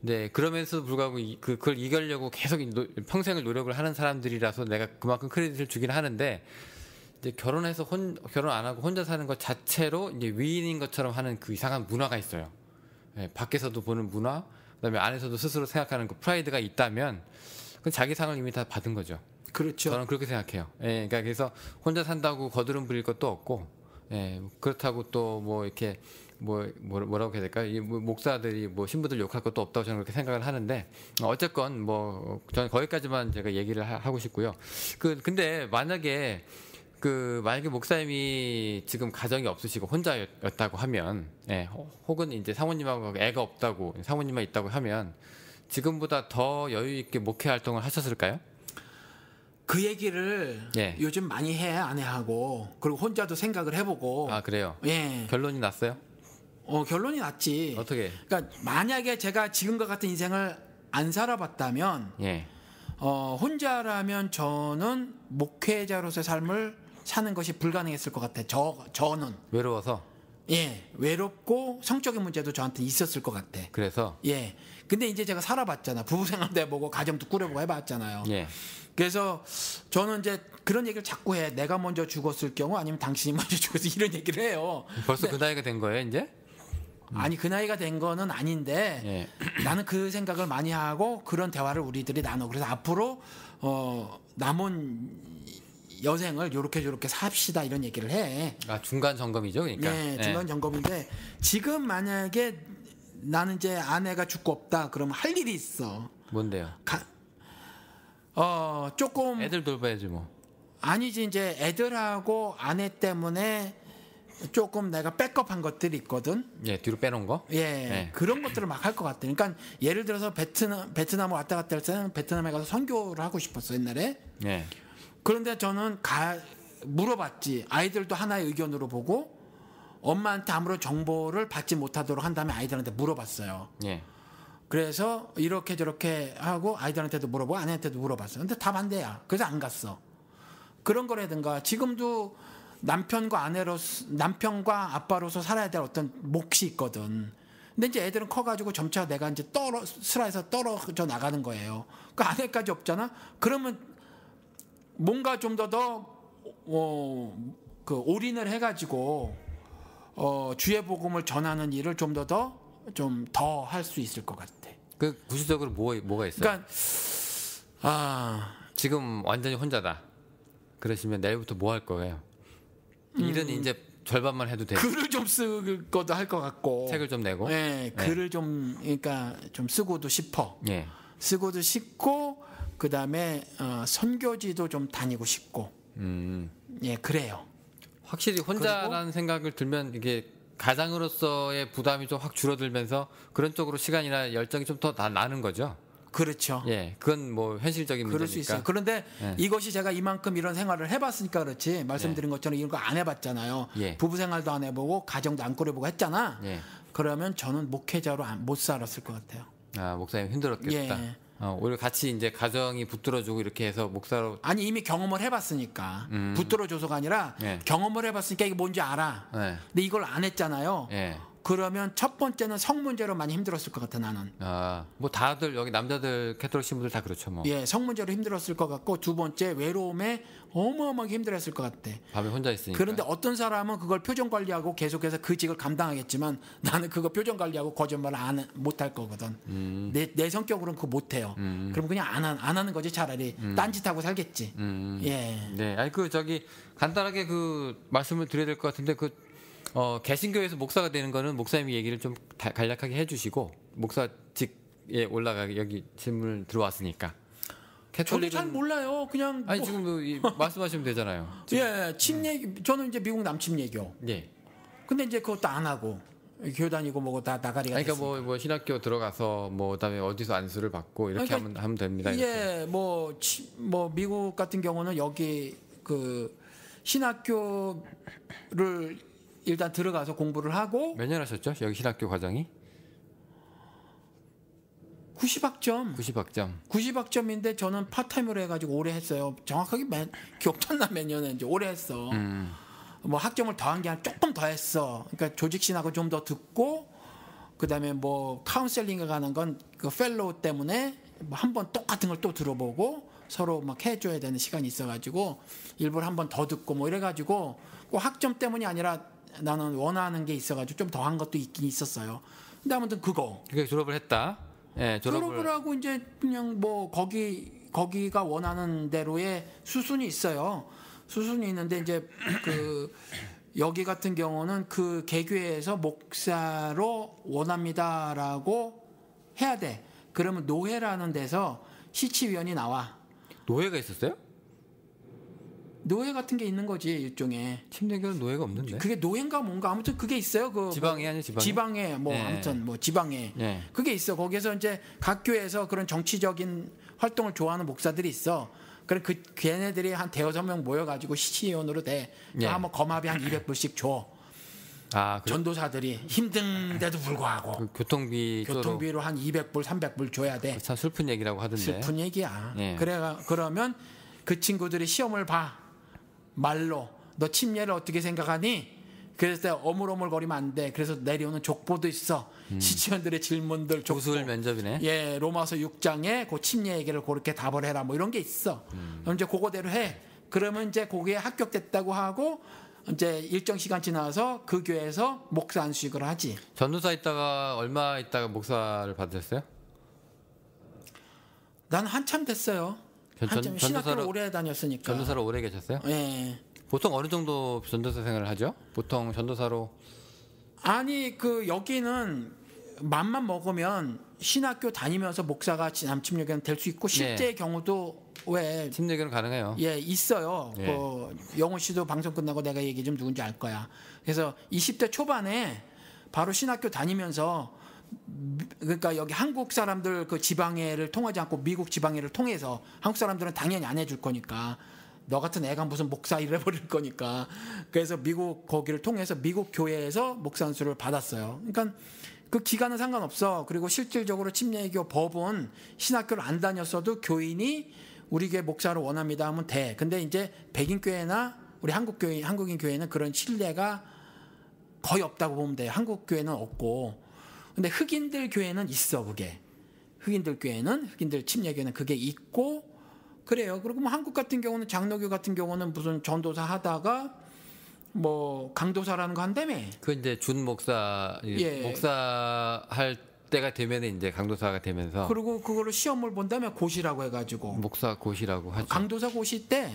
네, 그러면서도 불구하고 그걸 이기려고 계속 평생을 노력을 하는 사람들이라서 내가 그만큼 크레딧을 주긴 하는데 이제 결혼해서 결혼 안 하고 혼자 사는 것 자체로 이제 위인인 것처럼 하는 그 이상한 문화가 있어요. 네, 밖에서도 보는 문화, 그다음에 안에서도 스스로 생각하는 그 프라이드가 있다면 그건 자기 상을 이미 다 받은 거죠. 그렇죠. 저는 그렇게 생각해요. 예, 그러니까 그래서 혼자 산다고 거드름 부릴 것도 없고, 예, 그렇다고 또 뭐 이렇게 뭐라고 해야 될까요? 이 목사들이 뭐 신부들 욕할 것도 없다고 저는 그렇게 생각을 하는데 어쨌건 뭐 저는 거기까지만 제가 얘기를 하고 싶고요. 근데 만약에 목사님이 지금 가정이 없으시고 혼자였다고 하면, 예, 혹은 이제 사모님하고 애가 없다고 사모님만 있다고 하면 지금보다 더 여유 있게 목회 활동을 하셨을까요? 그 얘기를 예. 요즘 많이 해 아내하고 그리고 혼자도 생각을 해보고. 아 그래요? 예. 결론이 났어요? 결론이 났지. 어떻게? 그러니까 만약에 제가 지금과 같은 인생을 안 살아봤다면, 예. 혼자라면 저는 목회자로서의 삶을 사는 것이 불가능했을 것 같아. 저는. 외로워서? 예, 외롭고 성적인 문제도 저한테 있었을 것 같아. 그래서? 예. 근데 이제 제가 살아봤잖아. 부부 생활도 해보고 가정도 꾸려보고 해봤잖아요. 예. 그래서 저는 이제 그런 얘기를 자꾸 해. 내가 먼저 죽었을 경우 아니면 당신이 먼저 죽었을 이런 얘기를 해요. 벌써 그 나이가 된 거예요, 이제? 아니 그 나이가 된 거는 아닌데 예. 나는 그 생각을 많이 하고 그런 대화를 우리들이 나눠. 그래서 앞으로 남은 여생을 요렇게 삽시다 이런 얘기를 해. 아 중간 점검이죠, 그러니까. 네, 중간 점검인데 지금 만약에 나는 이제 아내가 죽고 없다 그러면 할 일이 있어. 뭔데요? 조금 애들 돌봐야지 뭐. 아니지 이제 애들하고 아내 때문에 조금 내가 백업한 것들이 있거든. 예, 뒤로 빼놓은 거? 예, 네. 그런 것들을 막 할 것 같아. 그러니까 예를 들어서 베트남 왔다 갔다 할 때는 베트남에 가서 선교를 하고 싶었어 옛날에. 예. 그런데 저는 물어봤지. 아이들도 하나의 의견으로 보고 엄마한테 아무런 정보를 받지 못하도록 한 다음에 아이들한테 물어봤어요. 예. 그래서 이렇게 저렇게 하고 아이들한테도 물어보고 아내한테도 물어봤어요. 근데 다 반대야. 그래서 안 갔어. 그런 거라든가 지금도 남편과 남편과 아빠로서 살아야 될 어떤 몫이 있거든. 근데 이제 애들은 커가지고 점차 내가 이제 슬라에서 떨어져 나가는 거예요. 그 아내까지 없잖아. 그러면 뭔가 좀 그 올인을 해가지고 주의 복음을 전하는 일을 좀 더 할 수 있을 것 같아. 그 구체적으로 뭐가 있어요? 그러니까 지금 완전히 혼자다. 그러시면 내일부터 뭐 할 거예요? 일은 이제 절반만 해도 돼요. 글을 좀 쓸 것도 할 것 같고, 책을 좀 내고. 네, 글을 좀 그러니까 좀 쓰고도 싶어. 예. 쓰고도 싶고, 그 다음에 선교지도 좀 다니고 싶고. 예, 그래요. 확실히 혼자라는 생각을 들면 이게 가장으로서의 부담이 좀 확 줄어들면서 그런 쪽으로 시간이나 열정이 좀 더 나는 거죠. 그렇죠. 예, 그건 뭐 현실적인 그럴 문제니까. 수 있어요. 그런데 예. 이것이 제가 이만큼 이런 생활을 해봤으니까 그렇지, 말씀드린 것처럼 이런 거 안 해봤잖아요. 예. 부부 생활도 안 해보고 가정도 안 꾸려보고 했잖아. 예. 그러면 저는 목회자로 못 살았을 것 같아요. 아, 목사님 힘들었겠다. 예. 오히려 같이 이제 가정이 붙들어주고 이렇게 해서 목사로. 아니 이미 경험을 해봤으니까 붙들어줘서가 아니라 예. 경험을 해봤으니까 이게 뭔지 알아. 예. 근데 이걸 안 했잖아요. 예. 그러면 첫 번째는 성 문제로 많이 힘들었을 것 같아 나는. 뭐 다들 여기 남자들 캐톨릭 신부들 다 그렇죠 뭐. 예, 성 문제로 힘들었을 것 같고 두 번째 외로움에 어마어마하게 힘들었을 것 같아. 밤에 혼자 있으니까. 그런데 어떤 사람은 그걸 표정 관리하고 계속해서 그 직을 감당하겠지만 나는 그거 표정 관리하고 거짓말을 못할 거거든. 내 성격으로는 그거 못해요. 그럼 그냥 안 하는 거지 차라리. 딴짓하고 살겠지. 예. 네, 아니 저기 간단하게 그 말씀을 드려야 될 것 같은데 개신교에서 목사가 되는 거는 목사님이 얘기를 좀 간략하게 해주시고 목사직에 올라가게 여기 질문 들어왔으니까. 저도 잘 몰라요. 그냥 아니 지금 말씀하시면 되잖아요. 예, 침례 저는 이제 미국 남침례교. 예. 근데 이제 그것도 안 하고 교회 다니고 뭐고 다 나가리가 그러니까 됐으니까. 뭐 신학교 들어가서 그다음에 어디서 안수를 받고 이렇게 그러니까 하면 됩니다. 이렇게. 예, 뭐 미국 같은 경우는 여기 그 신학교를 일단 들어가서 공부를 하고 몇 년 하셨죠? 여기 신학교 과정이? 90학점. 90학점. 90학점인데 저는 파타임으로 해가지고 오래 했어요. 정확하게 기억났나 몇 년에 이제 오래 했어. 뭐 학점을 더한 게 아니라 조금 더 했어. 그러니까 조직신학을 좀 더 듣고 그다음에 뭐 카운셀링에 가는 건 그 펠로우 때문에 뭐 한 번 똑같은 걸 또 들어보고 서로 막 해줘야 되는 시간이 있어가지고 일부러 한 번 더 듣고 뭐 이래가지고 꼭 학점 때문이 아니라 나는 원하는 게 있어가지고 좀 더 한 것도 있긴 있었어요. 근데 아무튼 그거. 그게 졸업을 했다. 예, 졸업을 하고 이제 그냥 뭐 거기가 원하는 대로의 수순이 있어요. 수순이 있는데 이제 그 여기 같은 경우는 그 개교회에서 목사로 원합니다라고 해야 돼. 그러면 노회라는 데서 시치위원이 나와. 노예가 있었어요? 노예 같은 게 있는 거지 일종의. 침례교는 노예가 없는데. 그게 노예인가 뭔가 아무튼 그게 있어요. 그 지방에 아니요 지방에. 지방에 뭐 예. 아무튼 뭐 지방에 예. 그게 있어. 거기에서 이제 각 교회에서 그런 정치적인 활동을 좋아하는 목사들이 있어. 그래 걔네들이 한 대여섯 명 모여가지고 시치위원으로 돼. 예. 한번 거마비 한 200불씩 줘. 아, 전도사들이 힘든데도 불구하고 그 교통비로 한 200불, 300불 줘야 돼. 참 슬픈 얘기라고 하던데. 슬픈 얘기야. 예. 그러면 그 친구들이 시험을 봐. 말로 너 침례를 어떻게 생각하니? 그래서 어물어물거리면 안 돼. 그래서 내려오는 족보도 있어. 시치원들의 질문들 족보. 조술 면접이네. 예, 로마서 6장에 그 침례 얘기를 그렇게 답을 해라. 뭐 이런 게 있어. 그럼 이제 그거대로 해. 그러면 이제 거기에 합격됐다고 하고 이제 일정 시간 지나서 그 교회에서 목사 안수식을 하지. 전도사 있다가 얼마 있다가 목사를 받으셨어요? 난 한참 됐어요. 한참 신학교를 오래 다녔으니까. 전도사로 오래 계셨어요? 예. 보통 어느 정도 전도사 생활을 하죠? 보통 전도사로 아니 그 여기는 맘만 먹으면 신학교 다니면서 목사가 남침례교는 될 수 있고 실제의 경우도 왜 침례교는 가능해요. 예 있어요. 예. 그 영호 씨도 방송 끝나고 내가 얘기 좀 누군지 알 거야. 그래서 20대 초반에 바로 신학교 다니면서 그러니까 여기 한국 사람들 그 지방회를 통하지 않고 미국 지방회를 통해서 한국 사람들은 당연히 안 해줄 거니까 너 같은 애가 무슨 목사 일을 해버릴 거니까 그래서 미국 거기를 통해서 미국 교회에서 목사 안수를 받았어요. 그러니까 그 기간은 상관없어. 그리고 실질적으로 침례교 법은 신학교를 안 다녔어도 교인이 우리 교회 목사를 원합니다 하면 돼. 근데 이제 백인 교회나 우리 한국인 교회는 그런 신뢰가 거의 없다고 보면 돼요. 한국 교회는 없고. 근데 흑인들 교회는 있어, 그게. 흑인들 침례 교회는 그게 있고 그래요. 그리고 뭐 한국 같은 경우는 장로교 같은 경우는 무슨 전도사 하다가 뭐 강도사라는 거 한다며. 그 이제 준 목사 예. 목사 할 때가 되면 이제 강도사가 되면서 그리고 그걸로 시험을 본다면 고시라고 해가지고 목사 고시라고 하죠. 강도사 고시 때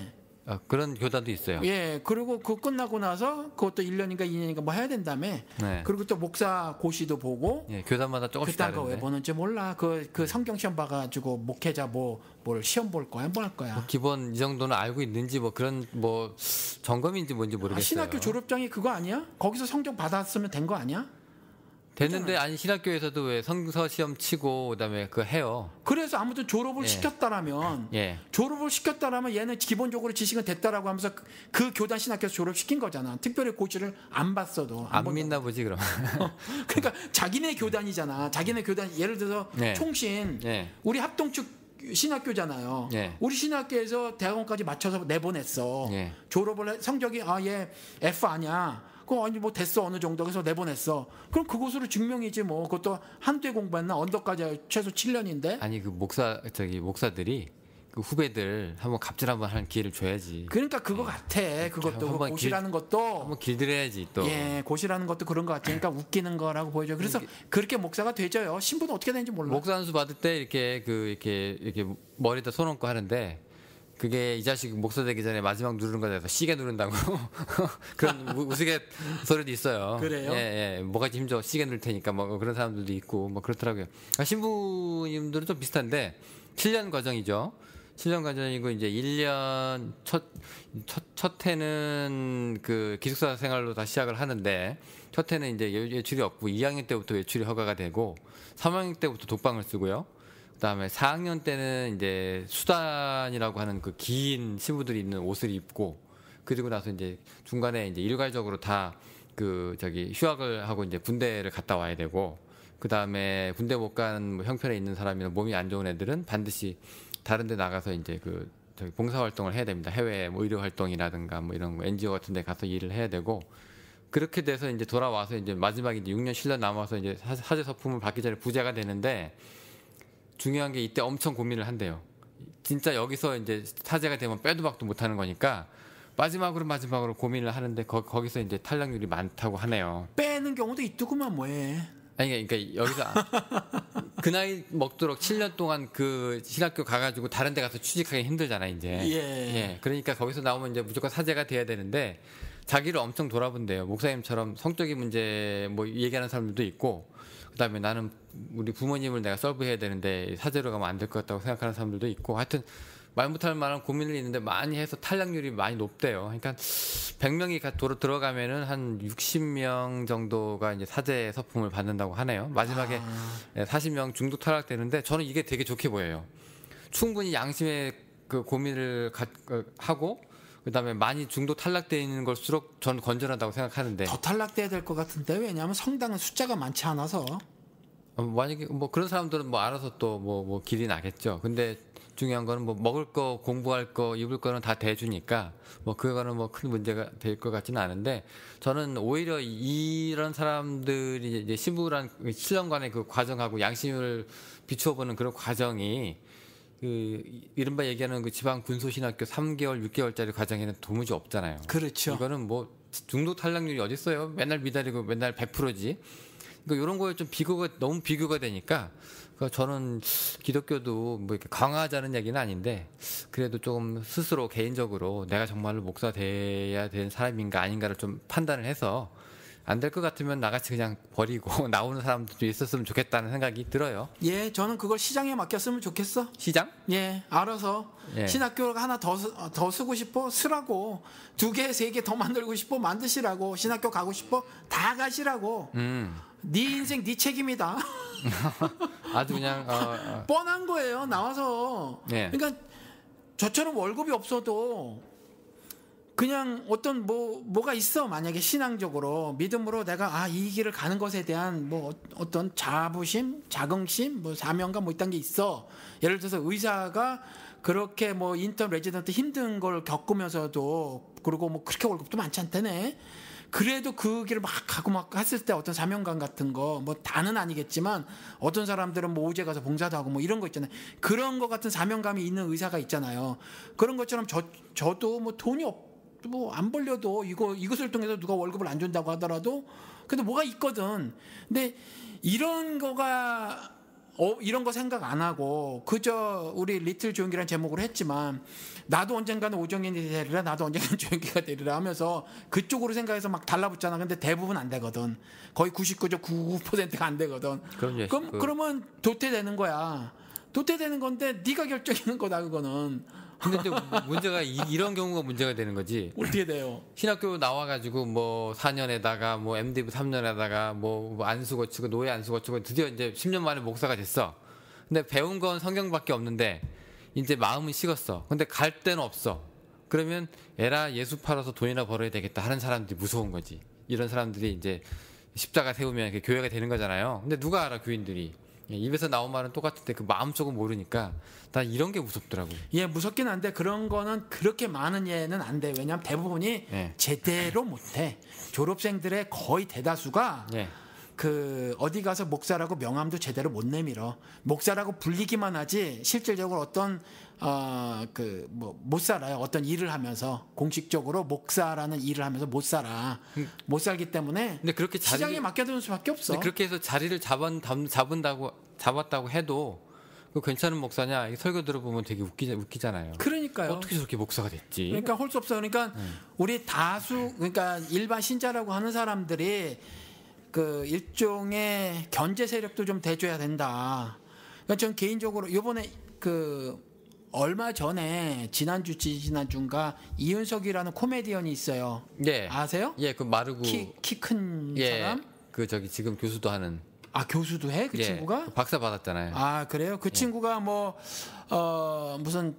그런 교단도 있어요. 예, 그리고 그거 끝나고 나서 그것도 1년인가 2년인가 뭐 해야 된다며. 네. 그리고 또 목사 고시도 보고. 예, 교단마다 조금씩 그딴 거 다른데. 왜 보는지 몰라. 그 성경 시험 봐가지고 목회자 뭘 시험 볼 거야, 뭐 할 거야. 기본 이 정도는 알고 있는지 뭐 그런 뭐 점검인지 뭔지 모르겠어요. 신학교 졸업장이 그거 아니야? 거기서 성적 받았으면 된 거 아니야? 됐는데 아니 신학교에서도 왜 성서 시험 치고 그다음에 그거 해요. 그래서 아무튼 졸업을 예. 시켰다라면 얘는 기본적으로 지식은 됐다라고 하면서 그 교단 신학교에서 졸업시킨 거잖아. 특별히 고시를 안 봤어도 안 믿나 보지 그럼. 그러니까 자기네 교단이잖아. 자기네 교단 예를 들어서 예. 총신 예. 우리 합동축 신학교잖아요. 예. 우리 신학교에서 대학원까지 맞춰서 내보냈어. 예. 졸업을 성적이 얘 F 아니야. 그럼 아니 뭐 됐어 어느 정도 그래서 내보냈어. 그럼 그것으로 증명이지 뭐. 그것도 한두 해 공부했나 언더까지 최소 7년인데. 아니 그 목사들이 그 후배들 한번 갑질 한번 하는 기회를 줘야지. 그러니까 그거 같아. 그것도 한번 고시라는 것도. 한번 길들여야지 또. 예, 고시라는 것도 그런 것 같으니까 웃기는 거라고 보여줘. 그래서 그렇게 목사가 되져요. 신분은 어떻게 되는지 몰라. 목사 안수 받을 때 이렇게 머리에다 손 얹고 하는데 그게 이 자식 목사 되기 전에 마지막 누르는 거에 대해서 시계 누른다고 그런 우스갯소리도 있어요. 그래요? 예, 뭐가 힘줘 시계 누를 테니까 뭐 그런 사람들도 있고 뭐 그렇더라고요. 신부님들은 좀 비슷한데 7년 과정이죠. 7년 과정이고 이제 1년 첫 해는 그 기숙사 생활로 다 시작을 하는데 첫 해는 이제 외출이 없고 2학년 때부터 외출이 허가가 되고 3학년 때부터 독방을 쓰고요. 그다음에 4학년 때는 이제 수단이라고 하는 그 긴 신부들이 입는 옷을 입고 그리고 나서 이제 중간에 이제 일괄적으로 다 휴학을 하고 이제 군대를 갔다 와야 되고 그다음에 군대 못 간 뭐 형편에 있는 사람이나 몸이 안 좋은 애들은 반드시 다른 데 나가서 이제 봉사 활동을 해야 됩니다. 해외 뭐 의료 활동이라든가 뭐 이런 거 NGO 같은 데 가서 일을 해야 되고 그렇게 돼서 이제 돌아와서 이제 마지막에 이제 6년 7년 남아서 이제 사제 서품을 받기 전에 부자가 되는데 중요한 게 이때 엄청 고민을 한대요. 진짜 여기서 이제 사제가 되면 빼도 박도 못 하는 거니까 마지막으로 고민을 하는데 거기서 이제 탈락률이 많다고 하네요. 빼는 경우도 있더구만 뭐해. 아니 그러니까 여기서 그 나이 먹도록 7년 동안 그 신학교 가가지고 다른 데 가서 취직하기 힘들잖아 이제. 예. 그러니까 거기서 나오면 이제 무조건 사제가 돼야 되는데 자기를 엄청 돌아본대요. 목사님처럼 성적인 문제 뭐 얘기하는 사람들도 있고 그다음에 나는 우리 부모님을 내가 서브해야 되는데 사제로 가면 안 될 것 같다고 생각하는 사람들도 있고 하여튼 말 못할 만한 고민을 있는데 많이 해서 탈락률이 많이 높대요. 그러니까 100명이 들어가면은 한 60명 정도가 이제 사제 서품을 받는다고 하네요. 마지막에 40명 중도 탈락되는데 저는 이게 되게 좋게 보여요. 충분히 양심의 그 고민을 하고 그다음에 많이 중도 탈락되어 있는 걸수록 저는 건전하다고 생각하는데 더 탈락돼야 될 것 같은데 왜냐하면 성당은 숫자가 많지 않아서. 만약에 뭐 그런 사람들은 뭐 알아서 또 뭐 길이 나겠죠. 근데 중요한 거는 뭐 먹을 거, 공부할 거, 입을 거는 다 대주니까 뭐 그거는 뭐 큰 문제가 될 것 같지는 않은데 저는 오히려 이런 사람들이 이제 신부란 7년간의 그 과정하고 양심을 비추어보는 그런 과정이 그 이른바 얘기하는 그 지방 군소신학교 3개월, 6개월짜리 과정에는 도무지 없잖아요. 그렇죠. 이거는 뭐 중도 탈락률이 어디 있어요? 맨날 미달이고 맨날 100%지. 그러니까 이런 거에 좀 너무 비교가 되니까 저는 기독교도 뭐 이렇게 강화하자는 얘기는 아닌데 그래도 조금 스스로 개인적으로 내가 정말로 목사 돼야 되는 사람인가 아닌가를 좀 판단을 해서 안 될 것 같으면 나같이 그냥 버리고 나오는 사람들도 있었으면 좋겠다는 생각이 들어요. 예, 저는 그걸 시장에 맡겼으면 좋겠어. 시장? 예, 알아서 예. 신학교가 하나 더 쓰고 싶어 쓰라고 2개, 3개 더 만들고 싶어 만드시라고 신학교 가고 싶어 다 가시라고. 네 인생 네 책임이다. 아주 그냥 뻔한 거예요. 나와서. 예. 그러니까 저처럼 월급이 없어도 그냥 어떤 뭐가 있어. 만약에 신앙적으로 믿음으로 내가 이 길을 가는 것에 대한 뭐 어떤 자부심, 자긍심, 뭐 사명감 뭐 이딴 게 있어. 예를 들어서 의사가 그렇게 뭐 인턴 레지던트 힘든 걸 겪으면서도 그리고 뭐 그렇게 월급도 많지 않다네. 그래도 그 길을 막 가고 막 했을 때 어떤 사명감 같은 거 뭐 다는 아니겠지만 어떤 사람들은 뭐 오제 가서 봉사도 하고 뭐 이런 거 있잖아요. 그런 거 같은 사명감이 있는 의사가 있잖아요. 그런 것처럼 저도 뭐 돈이 뭐 안 벌려도 이것을 통해서 누가 월급을 안 준다고 하더라도 그래도 뭐가 있거든. 근데 이런 거가 이런 거 생각 안 하고 그저 우리 리틀 조용기라는 제목으로 했지만 나도 언젠가는 오정현이 되리라 나도 언젠가는 조용기가 되리라 하면서 그쪽으로 생각해서 막 달라붙잖아. 근데 대부분 안 되거든. 거의 99.99%가 안 되거든. 그러면 도태되는 거야. 도태되는 건데 네가 결정하는 거다 그거는. 근데 이제 문제가 이런 경우가 문제가 되는 거지. 어떻게 돼요? 신학교 나와가지고 뭐 4년에다가 뭐 MD부 3년에다가 뭐 안수 거치고 노예 안수 거치고 드디어 이제 10년 만에 목사가 됐어. 근데 배운 건 성경밖에 없는데 이제 마음은 식었어. 근데 갈 데는 없어. 그러면 에라 예수 팔아서 돈이나 벌어야 되겠다 하는 사람들이 무서운 거지. 이런 사람들이 이제 십자가 세우면 교회가 되는 거잖아요. 근데 누가 알아 교인들이. 입에서 나온 말은 똑같은데 그 마음속은 모르니까 난 이런 게 무섭더라고. 예, 무섭긴 한데 그런 거는 그렇게 많은 예는 안 돼. 왜냐하면 대부분이 제대로 못해. 졸업생들의 거의 대다수가 그 어디 가서 목사라고 명함도 제대로 못 내밀어. 목사라고 불리기만 하지 실질적으로 어떤 그 뭐 못 살아요. 어떤 일을 하면서 공식적으로 목사라는 일을 하면서 못 살아. 못 살기 때문에 근데 그렇게 시장에 맡겨두는 수밖에 없어. 근데 그렇게 해서 자리를 잡았다고 해도 그 괜찮은 목사냐? 설교 들어보면 되게 웃기잖아요. 그러니까요. 어떻게 저렇게 목사가 됐지? 그러니까 할 수 없어. 그러니까 우리 다수 그러니까 일반 신자라고 하는 사람들이 그 일종의 견제 세력도 좀 대줘야 된다. 그러니까 전 개인적으로 이번에 그 얼마 전에 지난주인가 이윤석이라는 코미디언이 있어요. 예. 아세요? 예, 그 마르고 키 큰 사람. 그 저기 지금 교수도 하는. 아 교수도 해? 그 친구가? 그 박사 받았잖아요. 아 그래요? 그 친구가 뭐 무슨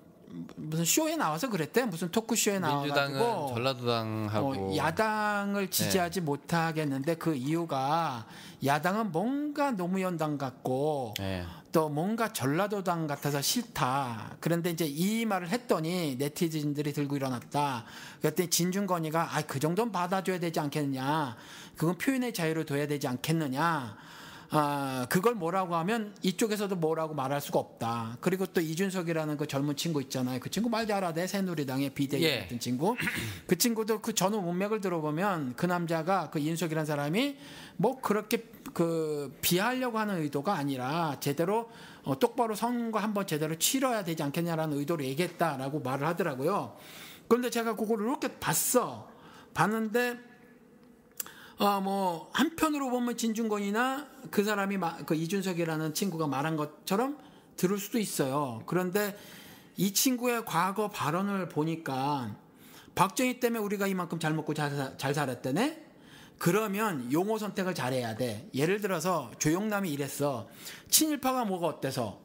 쇼에 나와서 그랬대. 무슨 토크쇼에 나와가지고 민주당은 전라도당하고 야당을 지지하지 못하겠는데 그 이유가 야당은 뭔가 노무현당 같고 또 뭔가 전라도당 같아서 싫다. 그런데 이제 이 말을 했더니 네티즌들이 들고 일어났다. 그랬더니 진중권이가 그 정도는 받아줘야 되지 않겠느냐. 그건 표현의 자유를 둬야 되지 않겠느냐. 그걸 뭐라고 하면 이쪽에서도 뭐라고 말할 수가 없다. 그리고 또 이준석이라는 그 젊은 친구 있잖아요. 그 친구 말 잘하대. 새누리당의 비대위 같은 친구. 그 친구도 그 전후 문맥을 들어보면 그 남자가 그 이준석이라는 사람이 뭐 그렇게 그 비하하려고 하는 의도가 아니라 제대로 똑바로 선거 한번 제대로 치러야 되지 않겠냐라는 의도로 얘기했다라고 말을 하더라고요. 그런데 제가 그거를 이렇게 봤는데 뭐 한편으로 보면 진중권이나 그 사람이 그 이준석이라는 친구가 말한 것처럼 들을 수도 있어요. 그런데 이 친구의 과거 발언을 보니까 박정희 때문에 우리가 이만큼 잘 먹고 잘 살았다네. 그러면 용어 선택을 잘해야 돼. 예를 들어서 조영남이 이랬어. 친일파가 뭐가 어때서?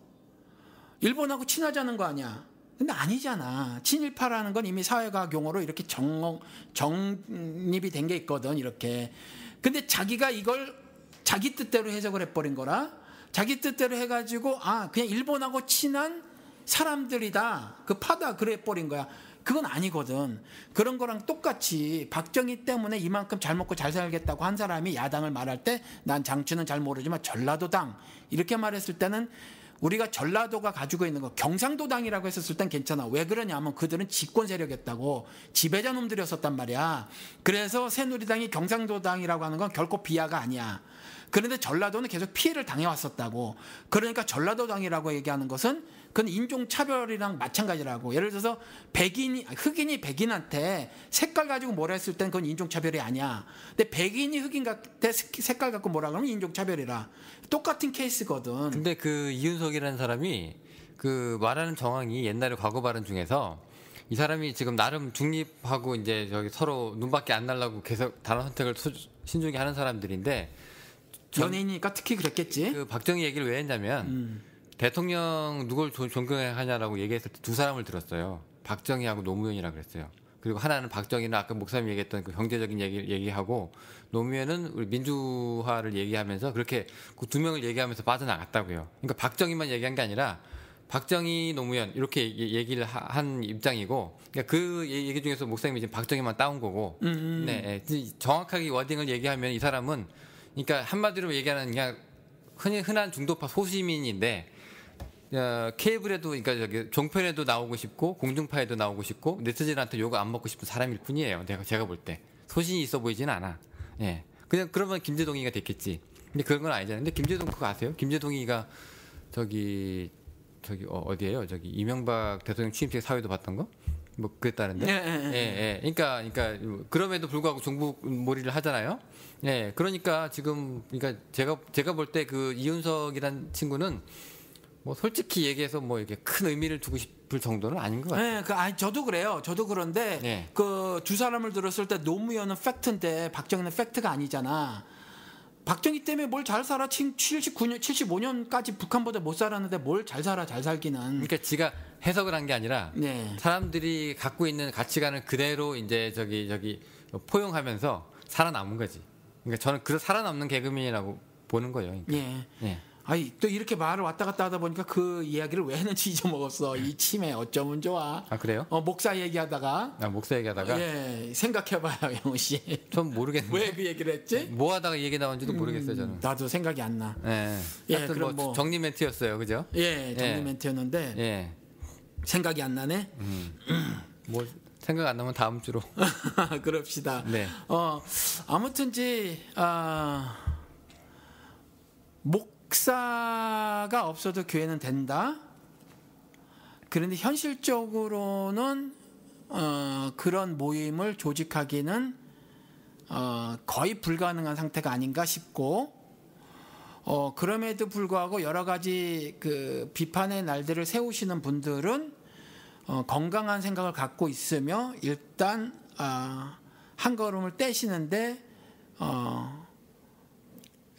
일본하고 친하자는 거 아니야. 근데 아니잖아. 친일파라는 건 이미 사회과학 용어로 이렇게 정립이 된 게 있거든. 이렇게. 근데 자기가 이걸 자기 뜻대로 해석을 해버린 거라. 자기 뜻대로 해가지고 그냥 일본하고 친한 사람들이다. 그 파다 그래 버린 거야. 그건 아니거든. 그런 거랑 똑같이 박정희 때문에 이만큼 잘 먹고 잘 살겠다고 한 사람이 야당을 말할 때 난 장추는 잘 모르지만 전라도당 이렇게 말했을 때는 우리가 전라도가 가지고 있는 거 경상도당이라고 했었을 땐 괜찮아. 왜 그러냐면 그들은 집권 세력이었다고 지배자 놈들이었었단 말이야. 그래서 새누리당이 경상도당이라고 하는 건 결코 비하가 아니야. 그런데 전라도는 계속 피해를 당해왔었다고. 그러니까 전라도당이라고 얘기하는 것은 그건 인종차별이랑 마찬가지라고. 예를 들어서 흑인이 백인한테 색깔 가지고 뭐라 했을 땐 그건 인종차별이 아니야. 근데 백인이 흑인한테 색깔 갖고 뭐라 그러면 인종차별이라. 똑같은 케이스거든. 근데 그 이윤석이라는 사람이 그 말하는 정황이 옛날에 과거 발언 중에서 이 사람이 지금 나름 중립하고 이제 저기 서로 눈밖에 안 날라고 계속 단어 선택을 신중히 하는 사람들인데 연예인이니까 특히 그랬겠지. 그 박정희 얘기를 왜 했냐면 대통령 누굴 존경하냐라고 얘기했을 때 두 사람을 들었어요. 박정희하고 노무현이라 그랬어요. 그리고 하나는 박정희는 아까 목사님이 얘기했던 그 경제적인 얘기를 얘기하고 노무현은 우리 민주화를 얘기하면서 그렇게 그 두 명을 얘기하면서 빠져나갔다고요. 그러니까 박정희만 얘기한 게 아니라 박정희 노무현 이렇게 얘기를 한 입장이고, 그러니까 그 얘기 중에서 목사님이 지금 박정희만 따온 거고, 네, 정확하게 워딩을 얘기하면 이 사람은, 그러니까 한마디로 얘기하는 그냥 흔한 중도파 소시민인데, 케이블에도, 그러니까 저기 종편에도 나오고 싶고 공중파에도 나오고 싶고 네티즌한테 욕을 안 먹고 싶은 사람일 뿐이에요. 제가 볼 때 소신이 있어 보이지는 않아. 예, 그냥 그러면 김재동이가 됐겠지. 근데 그런 건 아니잖아요. 근데 김재동 그거 아세요? 김재동이가 저기 어디예요? 저기 이명박 대통령 취임식 사회도 봤던 거? 뭐 그랬다는데. 예. 그러니까 그럼에도 불구하고 종북몰이를 하잖아요. 예. 그러니까 지금 그러니까 제가 볼 때 그 이윤석이란 친구는 뭐 솔직히 얘기해서 뭐 이렇게 큰 의미를 두고 싶을 정도는 아닌 것 같아요. 네, 저도 그래요. 저도 그런데 네. 그 두 사람을 들었을 때 노무현은 팩트인데 박정희는 팩트가 아니잖아. 박정희 때문에 뭘 잘 살아? 75년까지 북한보다 못 살았는데 뭘 잘 살아? 잘 살기는. 그러니까 지가 해석을 한 게 아니라 네. 사람들이 갖고 있는 가치관을 그대로 이제 저기 포용하면서 살아남은 거지. 그러니까 저는 그 살아남는 개그맨이라고 보는 거예요. 그러니까. 예. 예. 아니 또 이렇게 말을 왔다 갔다 하다 보니까 그 이야기를 왜 했는지 잊어먹었어. 이 치매 어쩌면 좋아. 아 그래요? 목사 얘기하다가. 목사 얘기하다가. 예, 생각해봐요, 영우 씨. 전 모르겠는데. 왜 그 얘기를 했지? 뭐 하다가 얘기 나온지도 모르겠어요, 저는. 나도 생각이 안 나. 예. 예, 하여튼 그럼 뭐 정리 멘트였어요, 그죠? 예, 정리 멘트였는데 예. 생각이 안 나네. 뭐 생각 안 나면 다음 주로. 그럽시다. 네. 아무튼지 목사가 없어도 교회는 된다. 그런데 현실적으로는 그런 모임을 조직하기는 거의 불가능한 상태가 아닌가 싶고, 그럼에도 불구하고 여러 가지 그 비판의 날들을 세우시는 분들은 건강한 생각을 갖고 있으며 일단 한 걸음을 떼시는데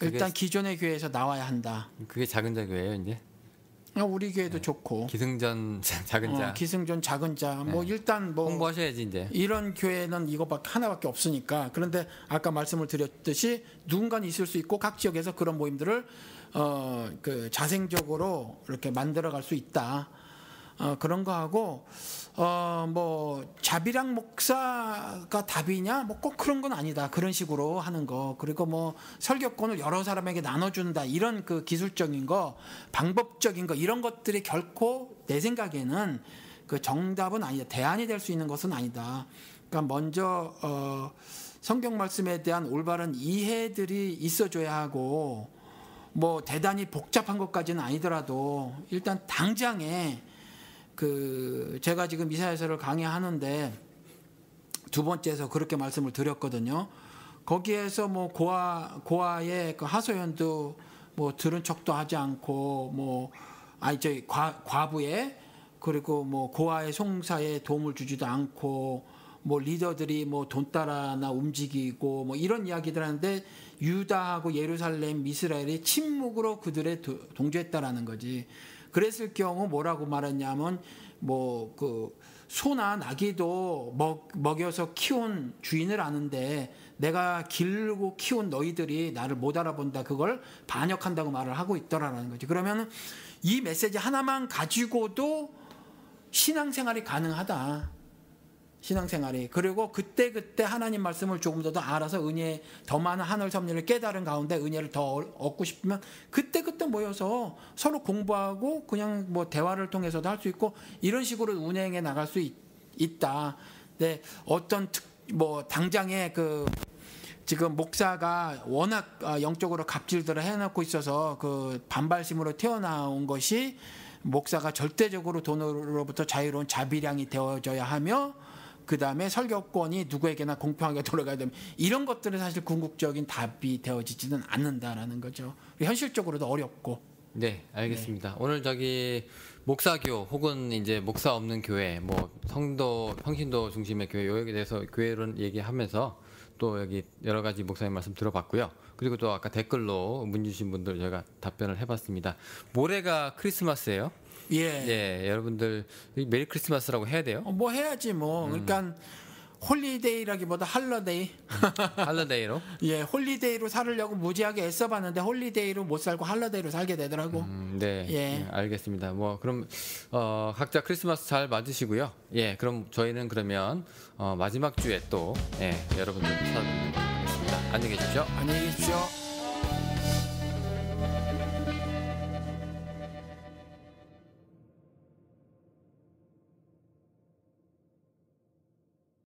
일단 기존의 교회에서 나와야 한다. 그게 작은 자교예요, 이제. 우리 교회도 좋고. 기승전 작은 자. 기승전 작은 자. 뭐 일단 뭐 홍보하셔야지 이제. 이런 교회는 이거밖에 하나밖에 없으니까. 그런데 아까 말씀을 드렸듯이 누군가는 있을 수 있고 각 지역에서 그런 모임들을 그 자생적으로 이렇게 만들어갈 수 있다. 그런 거 하고 뭐 자비랑 목사가 답이냐 뭐 꼭 그런 건 아니다. 그런 식으로 하는 거. 그리고 뭐 설교권을 여러 사람에게 나눠준다. 이런 그 기술적인 거, 방법적인 거 이런 것들이 결코 내 생각에는 그 정답은 아니다. 대안이 될 수 있는 것은 아니다. 그러니까 먼저 성경 말씀에 대한 올바른 이해들이 있어줘야 하고, 뭐 대단히 복잡한 것까지는 아니더라도 일단 당장에 그 제가 지금 이사야서를 강의하는데 두 번째에서 그렇게 말씀을 드렸거든요. 거기에서 뭐 고아의 그 하소연도 뭐 들은 척도 하지 않고 뭐 저희 과부의 그리고 뭐 고아의 송사에 도움을 주지도 않고 뭐 리더들이 뭐 돈 따라나 움직이고 뭐 이런 이야기들 하는데 유다하고 예루살렘, 이스라엘이 침묵으로 그들의 동조했다라는 거지. 그랬을 경우 뭐라고 말했냐면 뭐 그 소나 나귀도 먹여서 키운 주인을 아는데 내가 기르고 키운 너희들이 나를 못 알아본다. 그걸 반역한다고 말을 하고 있더라라는 거지. 그러면 이 메시지 하나만 가지고도 신앙생활이 가능하다. 신앙생활이. 그리고 그때 하나님 말씀을 조금 더 알아서 은혜, 더 많은 하늘 섭리를 깨달은 가운데 은혜를 더 얻고 싶으면 그때 모여서 서로 공부하고 그냥 뭐 대화를 통해서도 할 수 있고 이런 식으로 운행해 나갈 수 있다. 네, 어떤 뭐 당장에 그 지금 목사가 워낙 영적으로 갑질들을 해놓고 있어서 그 반발심으로 튀어나온 것이 목사가 절대적으로 돈으로부터 자유로운 자비량이 되어져야 하며 그 다음에 설교권이 누구에게나 공평하게 돌아가야 되면 이런 것들은 사실 궁극적인 답이 되어지지는 않는다라는 거죠. 현실적으로도 어렵고. 네, 알겠습니다. 네. 오늘 저기 목사교 혹은 이제 목사 없는 교회, 뭐 성도, 평신도 중심의 교회 여기에 대해서 교회론 얘기하면서 또 여기 여러 가지 목사님 말씀 들어봤고요. 그리고 또 아까 댓글로 문 주신 분들 제가 답변을 해봤습니다. 모레가 크리스마스예요. 예, 여러분들 메리 크리스마스라고 해야 돼요? 뭐 해야지 뭐. 그러니까 홀리데이라기보다 할러데이. 할러데이로. 예, 홀리데이로 살으려고 무지하게 애써봤는데 홀리데이로 못 살고 할러데이로 살게 되더라고. 네, 예. 예, 알겠습니다. 뭐 그럼 각자 크리스마스 잘 맞으시고요. 예, 그럼 저희는 그러면 마지막 주에 또 여러분들 찾아뵙는 걸로 하겠습니다. 안녕히 계십시오. 안녕히 계십시오.